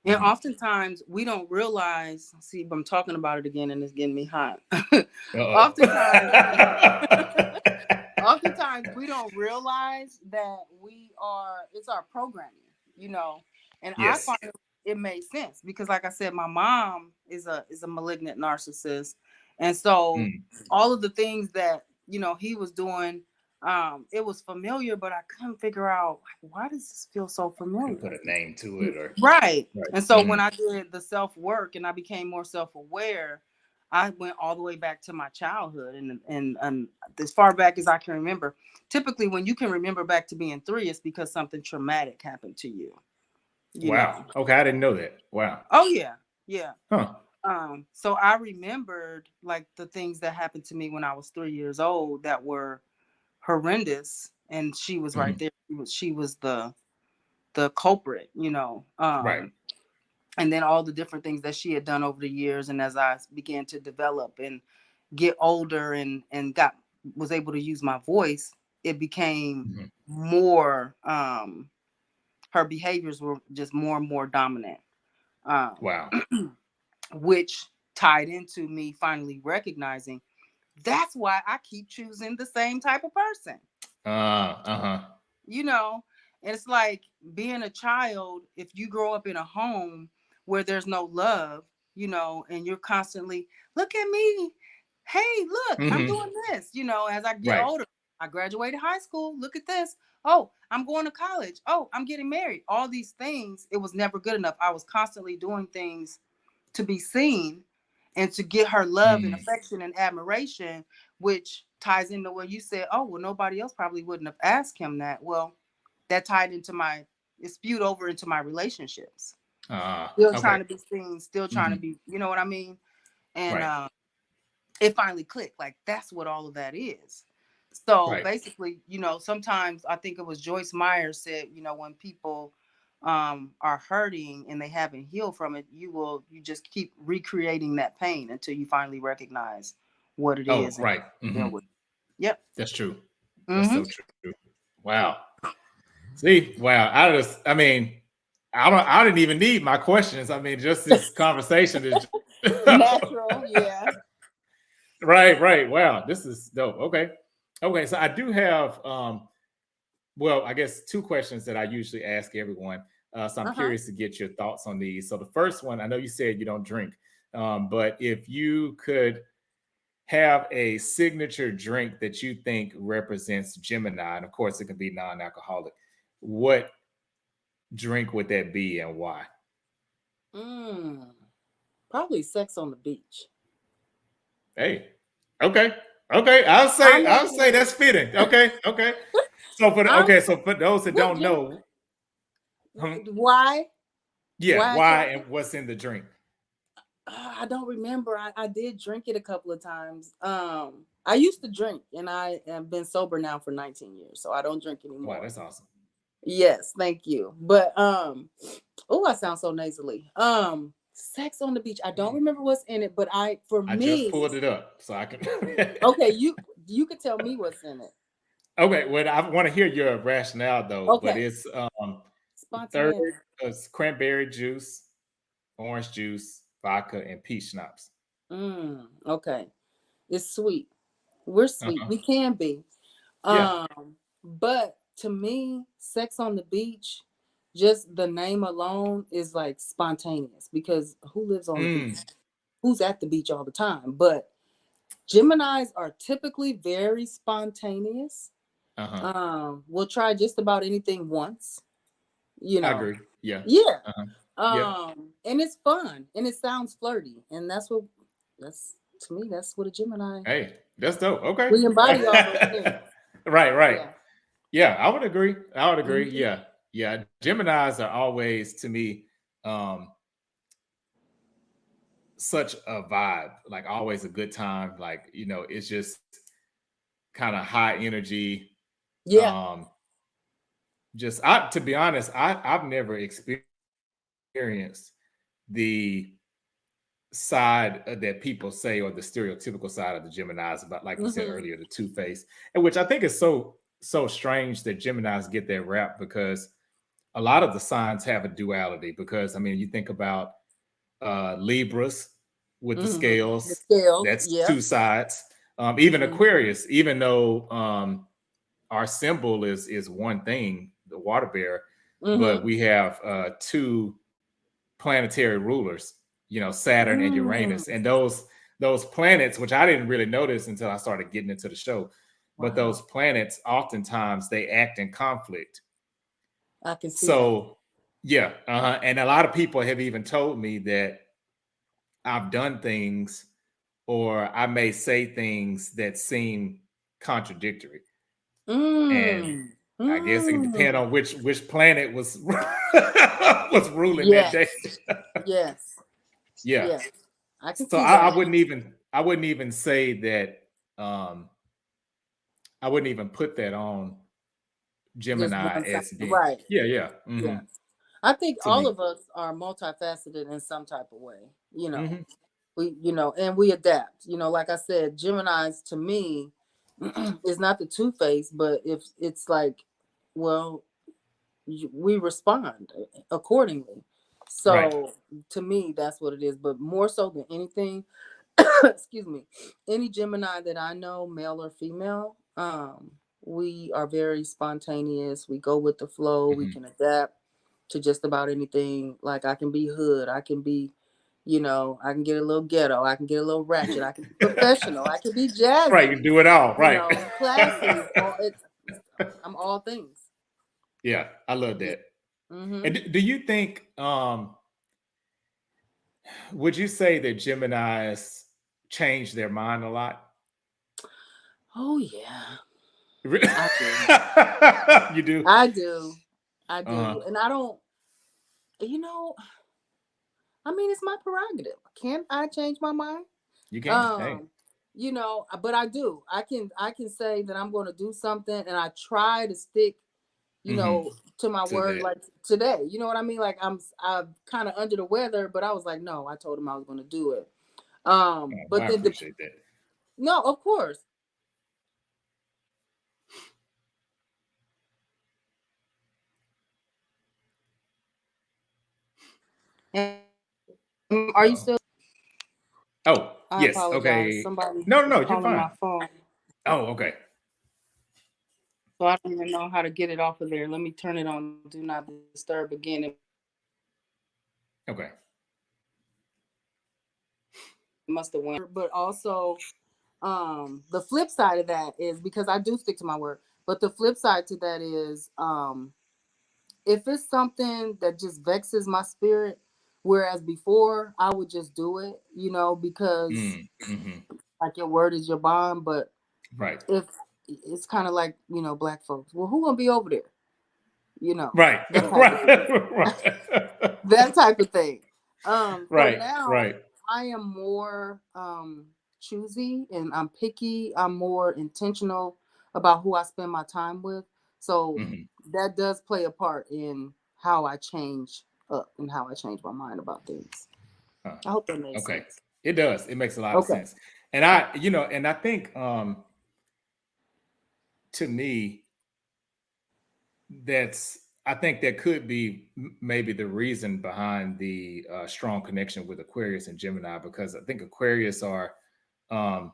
And
Hmm.
oftentimes we don't realize, see, I'm talking about it again and it's getting me hot.
Uh-oh.
Oftentimes oftentimes we don't realize that it's our programming, and I
Yes.
find it made sense because, like I said, my mom is a malignant narcissist, and so
Mm.
all of the things that he was doing, it was familiar, but I couldn't figure out, like, why does this feel so
Can put
familiar?
a name to it or
Right.
right.
And so when I did the self work and I became more self aware, I went all the way back to my childhood, and as far back as I can remember. Typically, when you can remember back to being 3, it's because something traumatic happened to you. You
Wow.
know.
Okay, I didn't know that. Wow.
Oh yeah, yeah.
Huh.
So I remembered like the things that happened to me when I was 3 years old that were horrendous, and she was right
Mhm.
there. She was the culprit.
Right.
And then all the different things that she had done over the years. And as I began to develop and get older and was able to use my voice, it became
Mhm.
more, her behaviors were just more and more dominant, um,
Wow.
which tied into me finally recognizing that's why I keep choosing the same type of person.
Uh-huh.
you know and it's like being a child. If you grow up in a home where there's no love, and you're constantly, look at me, hey, look, I'm
Hmm.
doing this. As I get
Right.
older, I graduated high school, look at this, oh, I'm going to college, oh, I'm getting married, all these things. It was never good enough. I was constantly doing things to be seen and to get her love and
Mm.
affection and admiration, which ties into what you said. Oh, well, nobody else probably wouldn't have asked him that. Well, that tied into it spewed over into my relationships. Still
Okay.
trying to be seen, still trying
Hmm.
to be, you know what I mean? And
Right.
it finally clicked. Like, that's what all of that is. So
Right.
basically, sometimes I think it was Joyce Meyer said, when people are hurting and they haven't healed from it, you just keep recreating that pain until you finally recognize what it
Oh,
is and
right.
deal
Hmm.
with it. Yep.
That's true. That's
Mm-hmm.
so true. Wow. See, wow. I mean, I didn't even need my questions. I mean, just this conversation is
Natural, yeah.
right, right. Wow, this is dope. Okay. Okay. So I do have well, I guess 2 questions that I usually ask everyone. So I'm
Uh-huh.
curious to get your thoughts on these. So the first one, I know you said you don't drink, but if you could have a signature drink that you think represents Gemini, and of course it can be non-alcoholic, what drink would that be and why?
Mm, probably Sex on the Beach.
Hey, okay, okay.
I'm
I'll
making
say
it.
that's fitting. Okay, okay.
I'm
So for those that
what
don't
Gemini?
know, hmm,
Why?
yeah,
Why I
why
chose it?
and what's in the drink?
I don't remember. I did drink it a couple of times. I used to drink, and I have been sober now for 19 years, so I don't drink
Wow,
anymore.
that's awesome.
Yes, thank you. But oh, I sound so nasally. Sex on the Beach. I don't remember what's in it, but for
I just
me,
pulled it up so I can.
okay, you could tell me what's in it.
Okay, well, I want to hear your rationale though, but
Okay,
it's third
spontaneity.
is cranberry juice, orange juice, vodka, and peach schnapps.
Okay, it's sweet. We're sweet.
Uh-huh.
We can be.
Yeah.
But to me, Sex on the Beach, just the name alone is like spontaneous, because who lives on the beach?
Mm.
Who's at the beach all the time? But Geminis are typically very spontaneous.
Uh-huh.
We'll try just about anything once, you
I
know.
agree. Yeah.
Yeah.
Uh-huh. Yeah.
And it's fun and it sounds flirty. And that's to me, that's what a Gemini.
Hey, that's dope. Okay.
We embody all those things.
Right, right.
Yeah.
Yeah, I would agree. I would agree.
Mhm.
Yeah. Yeah. Geminis are always to me um such a vibe, like always a good time. Like, it's just kind of high energy.
Yeah.
Um, just I to be honest, I've never experienced the side that people say, or the stereotypical side of the Geminis, about, like you said
Hmm.
earlier, the two-face, and which I think is so strange that Geminis get that rap, because a lot of the signs have a duality. Because I mean, you think about Libras with the
Hmm. The
scales,
scales.
that's
Yep.
two sides. Even
Hmm.
Aquarius, even though our symbol is one thing, the water bear,
Mm-hmm.
but we have two planetary rulers, Saturn and
Mm.
Uranus, and those planets, which I didn't really notice until I started getting into the show, but those
Wow.
planets oftentimes they act in conflict.
I can see that.
So yeah, and a lot of people have even told me that I've done things or I may say things that seem contradictory. And
Mm.
I guess it depends
Mm.
on which planet was was ruling that day.
Yes. Yes.
Yeah.
Yes. I can
So
see
I
that.
wouldn't even say that I wouldn't even put that on
Just
Gemini
one side.
as being
Right.
yeah.
Yeah. I think
To
all
me.
of us are multifaceted in some type of way.
Hmm.
And we adapt. Like I said, Gemini's to me is not the two face, but if it's like, well, we respond accordingly.
Right.
So to me, that's what it is. But more so than anything, excuse me, any Gemini that I know, male or female, we are very spontaneous. We go with the flow. We
Hmm.
can adapt to just about anything. Like I can be hood. I can be, I can get a little ghetto. I can get a little ratchet. I can be professional. I can be
Right, you
jazzy.
do it all, right.
Classy. I'm all things.
Yeah, I love
Yeah.
that. And
Mm-hmm.
do you think would you say that Geminis change their mind a lot?
Oh yeah,
Re-
I do.
you do?
I do. I
Uh-huh.
do. And I don't. You know, I mean, it's my prerogative. Can't I change my mind?
You can. Hey.
Um, but I do. I can say that I'm going to do something, and I try to stick,
Hmm.
to my
To
word.
that.
Like today, you know what I mean? Like I'm kind of under the weather, but I was like, no, I told him I was going to do it.
Oh,
But
I
then
appreciate that.
no, of course. Are you
Uh-oh.
still?
Oh,
I
yes.
apologize.
Okay.
Somebody
No,
is
no, you're
calling
fine.
my phone.
Oh, okay.
So I don't even know how to get it off of there. Let me turn it on do not disturb again. It
Okay.
must have went. But also, the flip side of that is because I do stick to my word. But the flip side to that is, if it's something that just vexes my spirit, whereas before I would just do it, because
Mm, hmm.
like your word is your bond. But
Right.
if it's kind of like, black folks, well, who gonna be over there?
Right.
That type of thing.
Right.
That type of thing. So
Right.
now
Right.
I am more choosy and I'm picky. I'm more intentional about who I spend my time with. So
Hmm.
that does play a part in how I change up and how I change my mind about things.
Huh.
I hope that makes
Okay.
sense.
It does. It makes a lot of
Okay.
sense. And I think to me, that's I think that could be maybe the reason behind the strong connection with Aquarius and Gemini, because I think Aquarius are um,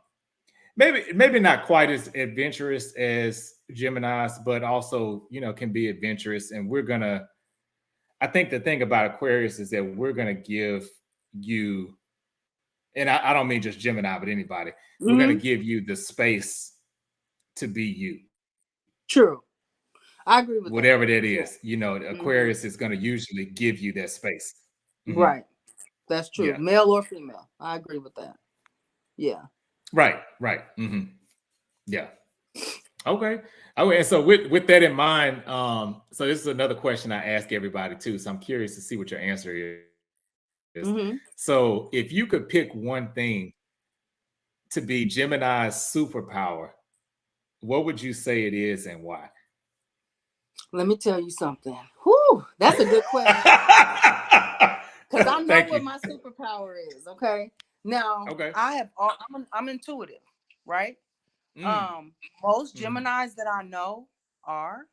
maybe not quite as adventurous as Gemini's, but also can be adventurous. And I think the thing about Aquarius is that we're gonna give you, and I don't mean just Gemini, but anybody, we're gonna
Hmm.
give you the space to be you,
True. I agree with that.
whatever that
Yeah.
is.
Hmm.
Aquarius is going to usually give you that space. Hmm.
Right. That's true.
Yeah.
Male or female. I agree with that. Yeah.
Right. Right. Hmm. Yeah. Okay. Oh, and so with that in mind, so this is another question I ask everybody too. So I'm curious to see what your answer is.
Hmm.
So if you could pick one thing to be Gemini's superpower, what would you say it is and why?
Let me tell you something. Whew, that's a good question. Because I know
Thank
what
you.
my superpower is. Okay. Now
Okay.
I'm intuitive, right?
Mm.
Most
Hmm.
Geminis that I know are.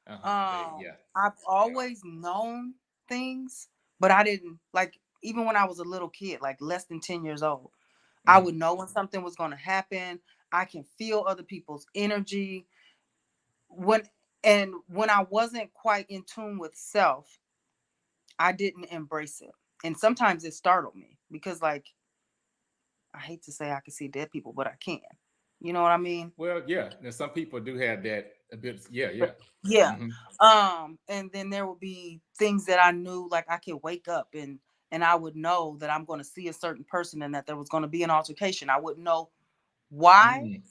Uh-huh. Yeah,
I've
they are.
always known things, but I didn't like even when I was a little kid, like less than 10 years old. I
Mhm.
would know when something was gonna happen. I can feel other people's energy. when I wasn't quite in tune with self, I didn't embrace it. And sometimes it startled me because, like, I hate to say I can see dead people, but I can. You know what I mean?
Well, yeah. Now some people do have that a bit. Yeah,
But
yeah.
yeah.
Mm-hmm.
And then there would be things that I knew, like I could wake up and I would know that I'm going to see a certain person and that there was going to be an altercation. I wouldn't know why,
Mm.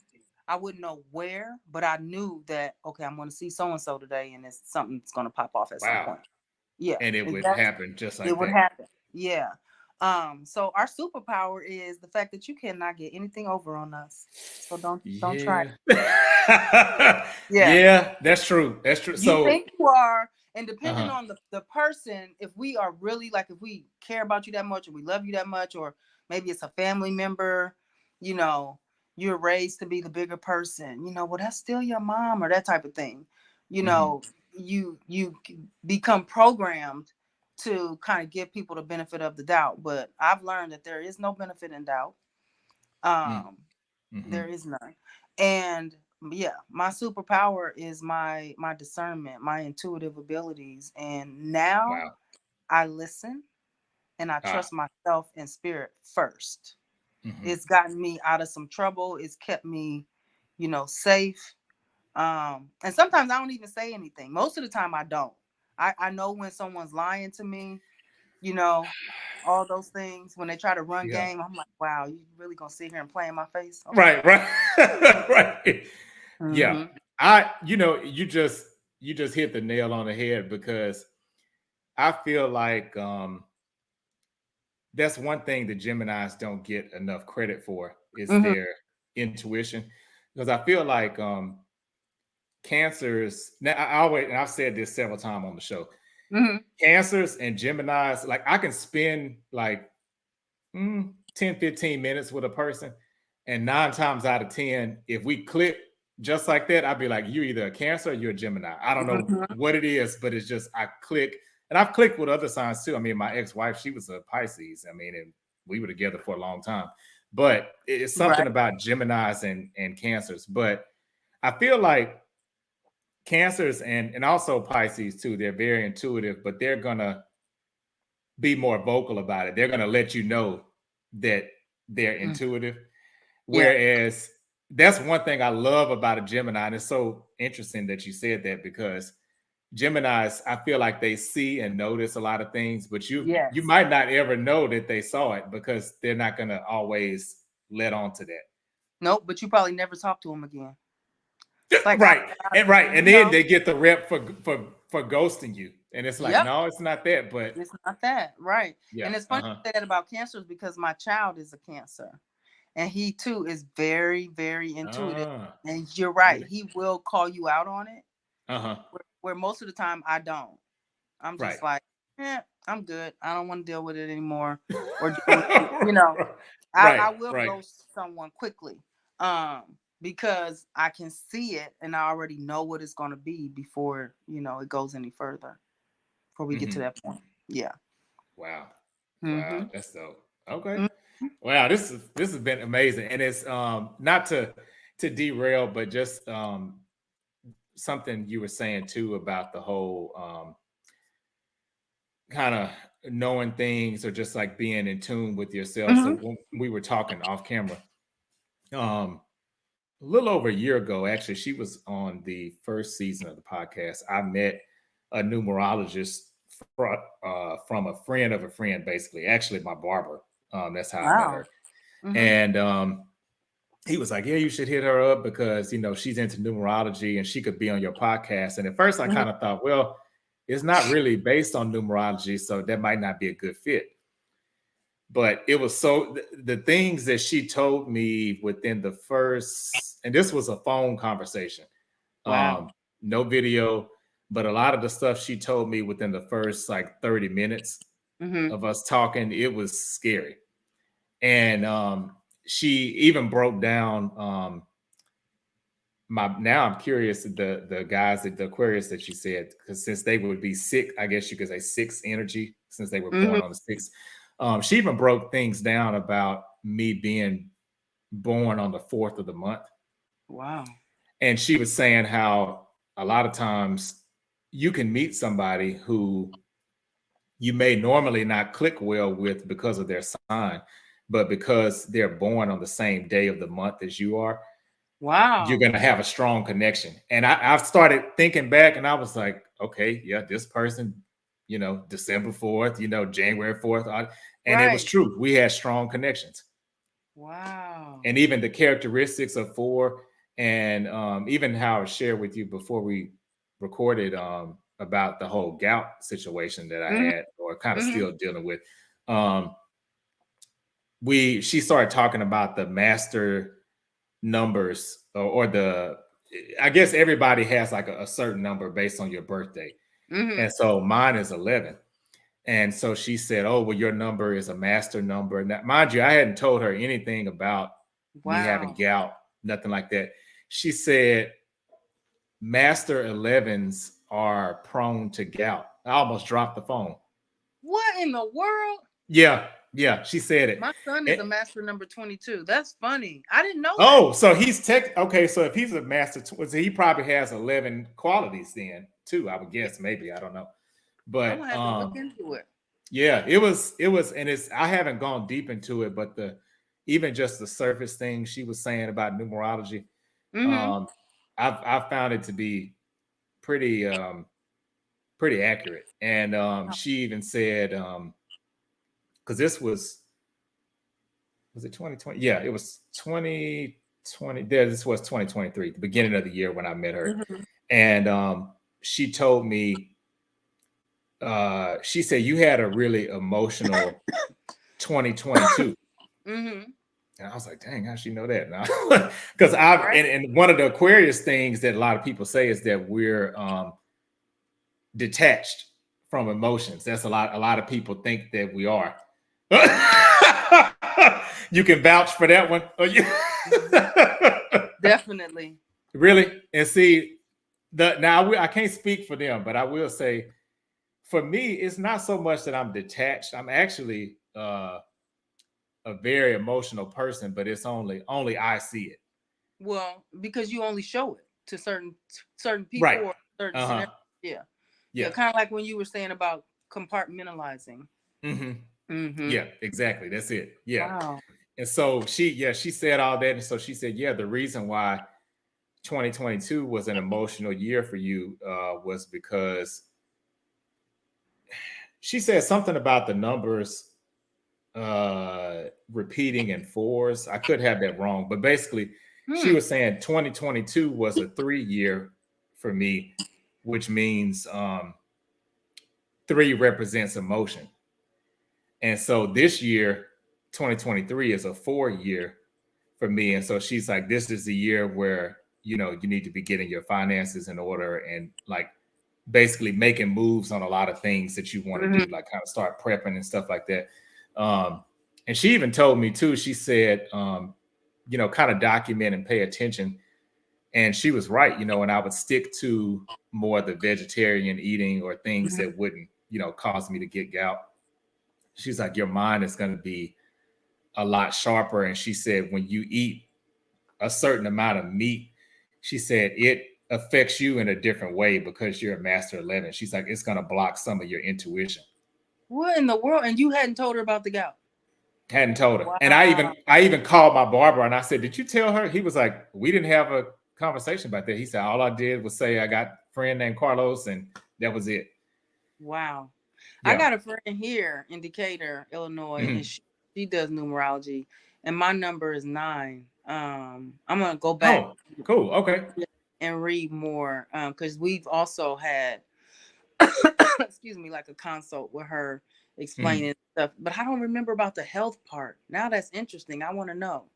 I wouldn't know where, but I knew that, okay, I'm going to see so and so today, and it's something that's going to pop off at some
Wow.
point. Yeah,
And it would
exactly.
happen just
It
like
would
that.
happen. Yeah. So our superpower is the fact that you cannot get anything over on us. So don't try
Yeah.
it. Yeah.
Yeah, that's true. That's true.
You
So,
think you are, and depending
uh-huh.
on the person, if we are really, like, if we care about you that much, or we love you that much, or maybe it's a family member, you know, you're raised to be the bigger person, well, that's still your mom, or that type of thing. you
Mm-hmm.
know you become programmed to kind of give people the benefit of the doubt, but I've learned that there is no benefit in doubt. um
Mm-hmm.
there is none. And yeah, my superpower is my discernment, my intuitive abilities. And now
Wow.
I listen and I
Ah.
trust myself and spirit first.
Mm-hmm.
It's gotten me out of some trouble. It's kept me, safe. And sometimes I don't even say anything. Most of the time I don't. I know when someone's lying to me, you know, all those things. When they try to run
Yeah.
game, I'm like, wow, you really gonna sit here and play in my face? Okay.
Right, right. Right. Yeah.
Mm-hmm.
You just hit the nail on the head because I feel like that's one thing the Geminis don't get enough credit for is
Mm-hmm.
their intuition. Because I feel like cancers, now I always, and I've said this several times on the show,
Mm-hmm.
cancers and Geminis, like I can spend like 10, 15 minutes with a person. And 9 times out of 10, if we click just like that, I'd be like, you're either a Cancer or you're a Gemini. I don't know
Mm-hmm.
what it is, but it's just I click. And I've clicked with other signs too. I mean, my ex-wife, she was a Pisces. I mean, and we were together for a long time. But it's something
Right.
about Geminis and Cancers. But I feel like Cancers and also Pisces too, they're very intuitive, but they're gonna be more vocal about it. They're gonna let you know that they're
Mm.
intuitive.
Yeah.
Whereas that's one thing I love about a Gemini. And it's so interesting that you said that because Geminis, I feel like they see and notice a lot of things, but you
Yes.
might not ever know that they saw it because they're not gonna always let on to that.
Nope. But you probably never talk to them again. It's like
Right. And right. And then
know.
they get the rep for ghosting you. And it's like,
Yep.
no, it's not that. But
It's not that. Right.
yeah.
And it's funny
Uh-huh.
to say that about cancers because my child is a Cancer. And he too is very, very intuitive.
Ah,
And you're right.
really?
He will call you out on it.
Uh-huh.
Where most of the time I don't. I'm
Right.
just like, I'm good. I don't want to deal with it anymore. Or deal with it. I
Right,
will
right.
ghost someone quickly. Um, because I can see it and I already know what it's gonna be before, it goes any further. Before we get to
Mhm.
that point. Yeah.
Wow.
Mm-hmm.
Wow, that's dope. Okay.
Mm-hmm.
Wow, this has been amazing. And it's not to derail, but just something you were saying too about the whole kind of knowing things or just like being in tune with yourself. So
Mm-hmm.
when we were talking off camera, um a little over a year ago, actually, she was on the first season of the podcast. I met a numerologist from a friend of a friend, basically, actually, my barber. That's how I met
Wow.
her.
Mm-hmm.
And he was like, yeah, you should hit her up because, she's into numerology and she could be on your podcast. And at first, I
Mm-hmm.
kind of thought, well, it's not really based on numerology, so that might not be a good fit. But it was so the things that she told me within the first, and this was a phone conversation,
Wow.
um, no video, but a lot of the stuff she told me within the first like 30 minutes
Mm-hmm.
of us talking, it was scary. And she even broke down my now I'm curious the guys at the Aquarius that she said, because since they would be sick, I guess you could say six energy, since they were
Mm-hmm.
born on the sixth. She even broke things down about me being born on the fourth of the month.
Wow.
And she was saying how a lot of times you can meet somebody who you may normally not click well with because of their sign, but because they're born on the same day of the month as you are, you're
Wow.
going to have a strong connection. And I've started thinking back and I was like, okay, yeah, this person, December 4th, January 4th. And it was
Right.
true. We had strong connections.
Wow.
And even the characteristics of four, and even how I shared with you before we recorded about the whole gout situation that I
Hmm.
had, or kind of
Hmm.
still dealing with. Um, she started talking about the master numbers, or the, I guess everybody has like a certain number based on your birthday.
Hmm.
And so mine is 11. And so she said, oh, well, your number is a master number. And that, mind you, I hadn't told her anything about me having
Wow.
gout, nothing like that. She said, master 11s are prone to gout. I almost dropped the phone.
What in the world?
Yeah, yeah, she said it.
My son is a
And-
master number 22. That's funny. I didn't know that.
oh, so he's okay. So if he's a master, so he probably has 11 qualities then too. I would guess, maybe, I don't know.
I'm
But
gonna have to look into it.
yeah, it was, and I haven't gone deep into it, but even just the surface thing she was saying about numerology,
Hmm.
um, I've found it to be pretty pretty accurate. And she even said, because this was it 2020? Yeah, it was 2020. This was 2023, the beginning of the year when I met her.
Hmm.
And she told me, she said, you had a really emotional 2022.
Hmm.
And I was like, dang, how she know that now? Because I've
Right.
and one of the Aquarius things that a lot of people say is that we're detached from emotions. That's a lot of people think that we are. You can vouch for that one.
Definitely.
Really? And see, I can't speak for them, but I will say, for me, it's not so much that I'm detached. I'm actually a very emotional person, but it's only I see it.
Well, because you only show it to certain people
Right.
or certain
Uh-huh.
scenarios. Yeah. Yeah.
Yeah.
Kind of like when you were saying about compartmentalizing.
Hmm.
Hmm.
Yeah, exactly. That's it. Yeah.
Wow.
And so she said all that. And so she said, yeah, the reason why 2022 was an emotional year for you was because she said something about the numbers repeating in fours. I could have that wrong, but basically she
Hmm.
was saying 2022 was a 3 year for me, which means three represents emotion. And so this year, 2023, is a 4 year for me. And so she's like, this is the year where, you need to be getting your finances in order, and like basically making moves on a lot of things that you want to do,
Hmm.
like kind of start prepping and stuff like that. Um, and she even told me too, she said, kind of document and pay attention. And she was right, and I would stick to more of the vegetarian eating or things
Hmm.
that wouldn't, cause me to get gout. She's like, your mind is going to be a lot sharper. And she said, when you eat a certain amount of meat, she said it affects you in a different way because you're a master 11. She's like, it's going to block some of your intuition.
What in the world? And you hadn't told her about the gout.
Hadn't told her. And
Wow.
I even called my barber and I said, did you tell her? He was like, we didn't have a conversation about that. He said, all I did was say I got a friend named Carlos, and that was it.
Wow. I
Yeah.
got a friend here in Decatur, Illinois, and
Mhm.
she does numerology, and my number is 9. I'm gonna go back
Oh, cool. Okay.
and read more because we've also had excuse me, like a consult with her
Mhm.
explaining stuff, but I don't remember about the health part. Now that's interesting. I want to know.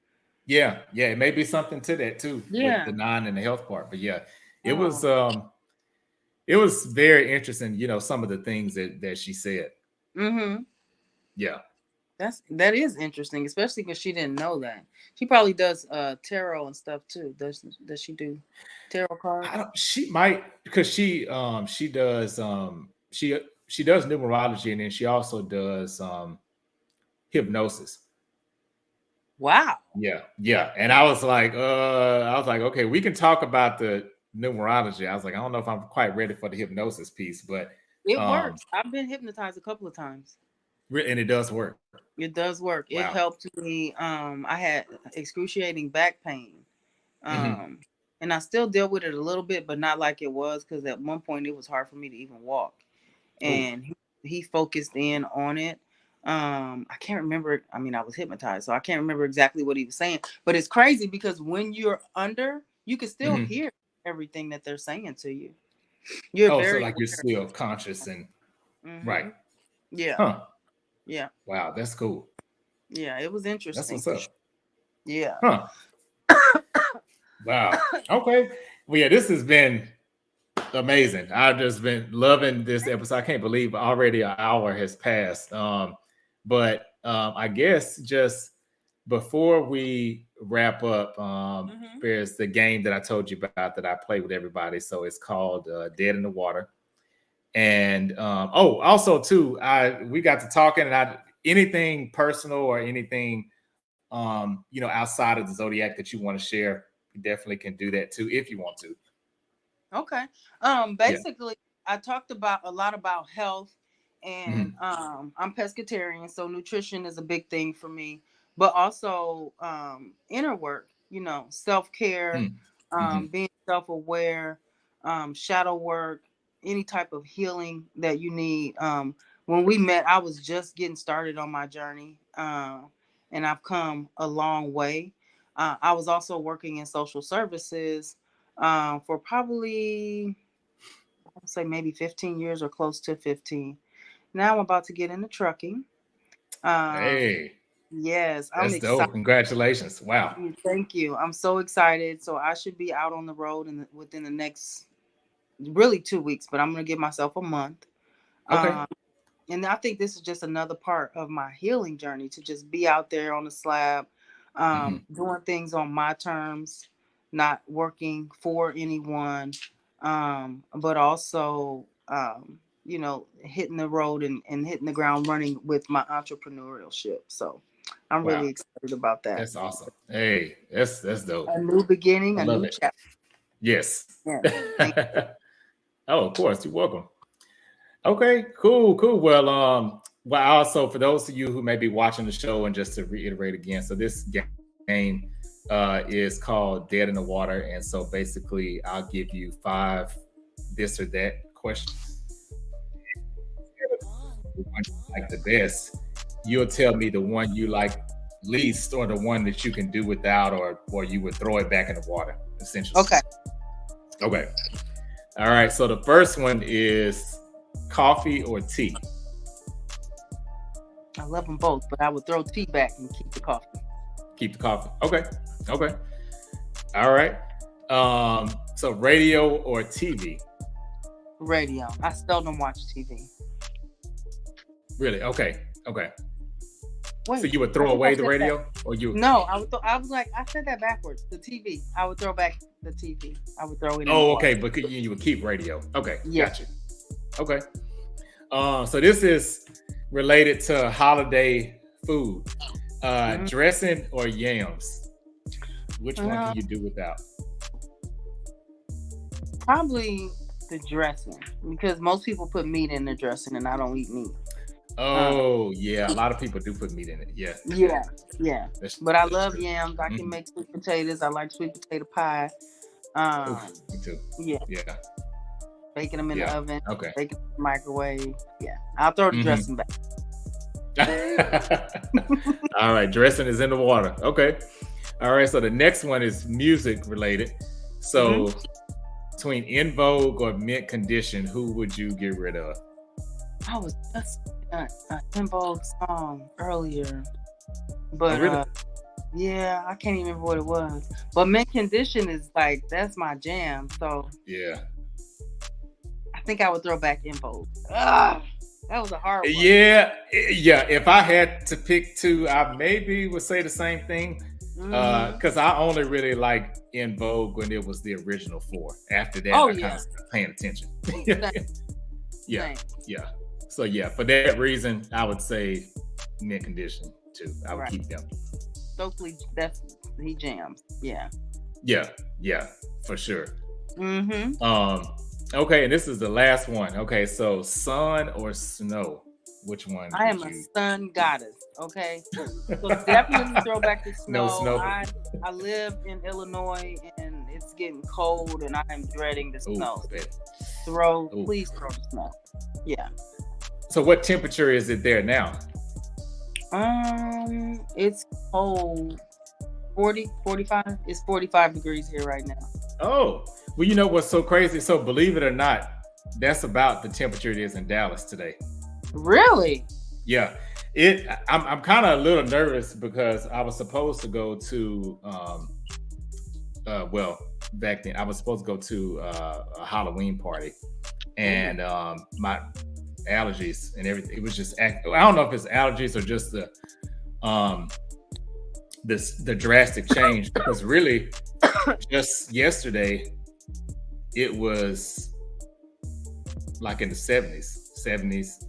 Yeah. Yeah. It may be something to that too, with the
Yeah.
nine and the health part. But yeah, it was
Oh.
um it was very interesting, some of the things that she said.
Mm-hmm.
Yeah.
That is interesting, especially because she didn't know that. She probably does tarot and stuff too. Does she do tarot
I
cards?
don't she might, because she does numerology, and then she also does hypnosis.
Wow.
Yeah, yeah. And I was like, okay, we can talk about numerology. I was like, I don't know if I'm quite ready for the hypnosis piece, but
It works. I've been hypnotized a couple of times.
and it does work.
It does work. It
Wow.
helped me. I had excruciating back pain. And I still deal with it a little bit, but not like it was, because at one point it was hard for me to even walk. And he focused in on it. I can't remember. I mean, I was hypnotized, so I can't remember exactly what he was saying. But it's crazy because when you're under, you can still hear everything that they're saying to you. You're
so like you're still conscious and right.
Yeah.
Huh.
Yeah.
Wow, that's cool.
Yeah, it was interesting.
That's what's up.
Yeah.
Huh. Wow. Okay. Well, yeah, this has been amazing. I've just been loving this episode. I can't believe already an hour has passed. But I guess just before we wrap up, there's the game that I told you about that I play with everybody. So it's called Dead in the Water. And also too, we got to talking, and anything personal or anything outside of the zodiac that you want to share, you definitely can do that too if you want to.
Okay. Basically, I talked about a lot about health, and I'm pescatarian, so nutrition is a big thing for me, but also inner work, self-care, being self-aware, shadow work, any type of healing that you need. When we met, I was just getting started on my journey, and I've come a long way. I was also working in social services for probably, I'd say maybe 15 years or close to 15. Now I'm about to get into trucking.
Hey,
yes, I'm
that's
excited.
dope. Congratulations. Wow.
Thank you. I'm so excited. So I should be out on the road within the next really 2 weeks, but I'm going to give myself a month.
Okay.
And I think this is just another part of my healing journey, to just be out there on the slab, doing things on my terms, not working for anyone, but also, hitting the road and hitting the ground running with my entrepreneurship. So I'm really excited about that.
That's awesome. Hey, that's dope.
A new beginning,
I
a
love
new
it.
chapter.
Yes.
Yeah.
Oh, of course. You're welcome. Okay, cool. Well, also for those of you who may be watching the show, and just to reiterate again, so this game is called Dead in the Water, and so basically, I'll give you 5 this or that questions. The one you like the best, you'll tell me the one you like least, or the one that you can do without, or you would throw it back in the water, essentially. Okay. All right. So the first one is coffee or tea?
I love them both, but I would throw tea back and keep the coffee.
Keep the coffee. Okay. All right. So radio or TV?
Radio. I seldom watch TV.
Really? Okay.
Wait,
so you would throw away the radio, or you?
No, I was like, I said that backwards. The TV. I would throw back the TV. I would throw it.
Oh, okay. But you would keep radio. Okay.
Yeah.
Got you. Okay. So this is related to holiday food. Dressing or yams? Which one can you do without?
Probably the dressing, because most people put meat in their dressing, and I don't eat meat.
Oh, yeah. A lot of people do put meat in it. Yeah.
Yeah. But I love yams. I can make sweet potatoes. I like sweet potato pie.
Me too.
Yeah. Baking them in the oven.
Okay.
Baking them in the microwave. Yeah. I'll throw the dressing back.
All right. Dressing is in the water. Okay. All right. So the next one is music related. So between In Vogue or Mint Condition, who would you get rid of?
I was just an In Vogue song earlier, but
really?
yeah, I can't even remember what it was. But Mint Condition is like, that's my jam. So
yeah,
I think I would throw back In Vogue. That was a hard one.
Yeah. If I had to pick 2, I maybe would say the same thing. Because I only really like In Vogue when it was the original 4. After that, I kind of stopped paying attention. Yeah. So for that reason, I would say Mint Condition too. I would keep them.
Stokely, he jams. Yeah,
for sure.
Mm-hmm.
Okay, and this is the last one. Okay, so sun or snow? Which one
I
would
am a
you?
sun goddess. Okay, so definitely throw back the
No
snow.
snow.
I live in Illinois and it's getting cold and I am dreading the
Oh,
snow.
I bet. Oh.
Please throw the snow. Yeah.
So what temperature is it there now?
It's cold. 40, 45. It's 45 degrees here right now.
Oh, well, you know what's so crazy? So believe it or not, that's about the temperature it is in Dallas today.
Really?
Yeah, I'm kind of a little nervous because I was supposed to go to well, back then I was supposed to go to a Halloween party, and my allergies and everything. It was just I don't know if it's allergies or just um the drastic change, because really just yesterday it was like in the 70s,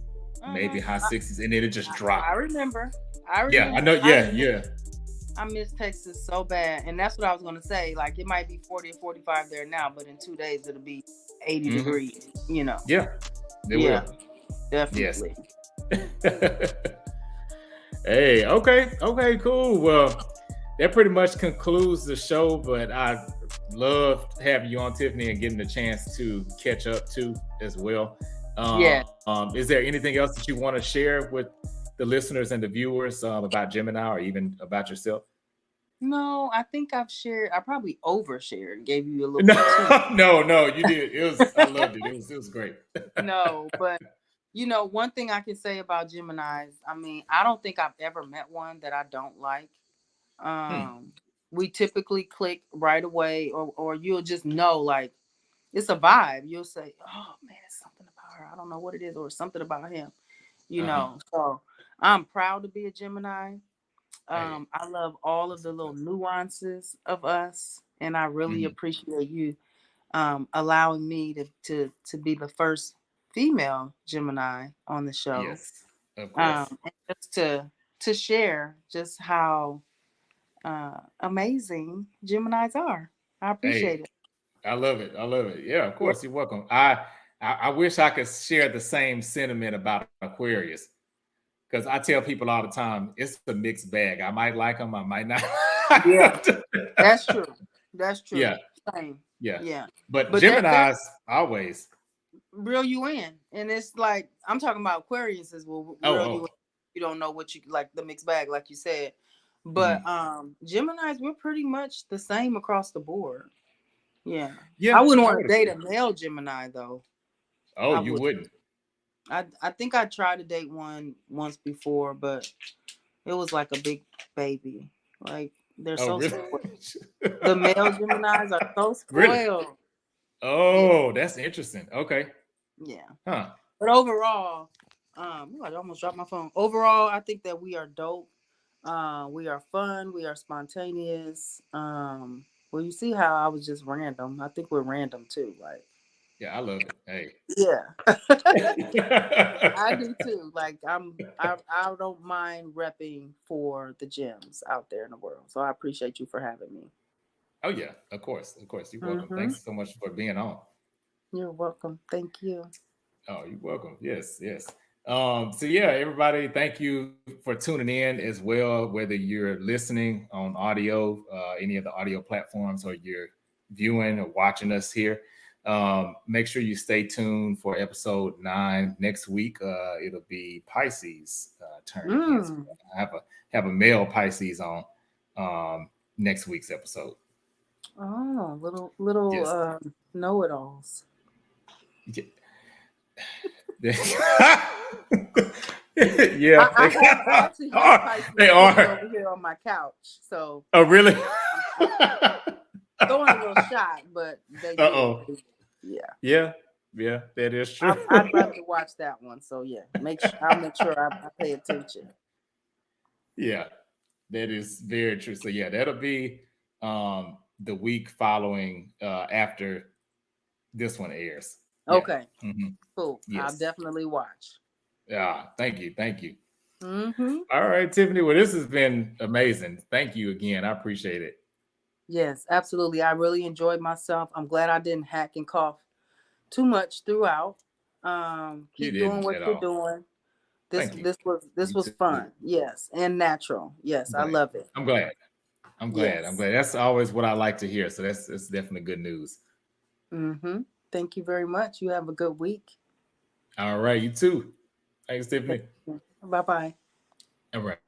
maybe high 60s, and then it just dropped.
I remember.
Yeah, I know. Yeah.
I miss Texas so bad, and that's what I was gonna say. Like it might be 40 or 45 there now, but in 2 days it'll be 80 degrees. You know.
Yeah, they will.
Definitely.
Yes. Hey, okay, cool. Well, that pretty much concludes the show, but I love having you on, Tiffany, and getting the chance to catch up too as well. Is there anything else that you want to share with the listeners and the viewers about Gemini or even about yourself?
No, I think I've shared. I probably overshared, gave you a little bit too.
No, you did. I loved it. It was great.
No, but one thing I can say about Geminis, I mean, I don't think I've ever met one that I don't like. We typically click right away, or you'll just know, like, it's a vibe. You'll say, oh man, it's something about her. I don't know what it is, or something about him, So I'm proud to be a Gemini. I love all of the little nuances of us, and I really appreciate you allowing me to be the first female Gemini on the show.
Yes, of course.
And just to share just how amazing Geminis are. I appreciate it.
I love it. Yeah, of course, you're welcome. I wish I could share the same sentiment about Aquarius, because I tell people all the time it's a mixed bag. I might like them, I might not.
Yeah, that's true. That's true.
Yeah.
Same.
Yeah.
Yeah.
But Gemini's always
reel you in, and it's like I'm talking about Aquarius as well. You in. You don't know what you like, the mixed bag, like you said. But Geminis, we're pretty much the same across the board. Yeah. I wouldn't want to date a male Gemini though.
Oh, you wouldn't?
I think I tried to date one once before, but it was like a big baby. Like they're so spoiled. The male Geminis are so spoiled.
Really? Oh, that's interesting. Okay.
Yeah.
Huh.
But overall, I almost dropped my phone. Overall, I think that we are dope. We are fun. We are spontaneous. Well, you see how I was just random. I think we're random too. Like,
yeah, I love it. Hey.
Yeah. I do too. Like I don't mind repping for the gems out there in the world. So I appreciate you for having me.
Oh yeah, of course. You're welcome. Thanks so much for being on.
You're welcome. Thank you.
Oh, you're welcome. Yes. So yeah, everybody, thank you for tuning in as well, whether you're listening on audio, any of the audio platforms, or you're viewing or watching us here. Make sure you stay tuned for episode 9 next week. It'll be Pisces turn. I have a male Pisces on next week's episode.
Oh, little know-it-alls.
Yeah. Yeah,
I actually have Pisces
they are
over here on my couch. So
oh really?
Throwing a little shot, but they do.
Yeah, that is true.
I'd love to watch that one. So yeah, I'll make sure I pay attention.
Yeah, that is very true. So yeah, that'll be the week following after this one airs.
Okay.
Yeah.
Cool. Yes. I'll definitely watch.
Yeah, thank you. All right, Tiffany. Well, this has been amazing. Thank you again. I appreciate it.
Yes, absolutely. I really enjoyed myself. I'm glad I didn't hack and cough too much throughout.
You
Keep doing
didn't
what
at
you're
all.
doing. This
Thank you.
this was this
You
was
too.
fun. Yes, and natural.
I'm
Yes, I
glad.
love it.
I'm glad. I'm glad. I'm
Yes.
glad. That's always what I like to hear. So that's definitely good news.
Mm-hmm. Thank you very much. You have a good week.
All right. You too. Thanks, Tiffany.
Bye bye.
All right.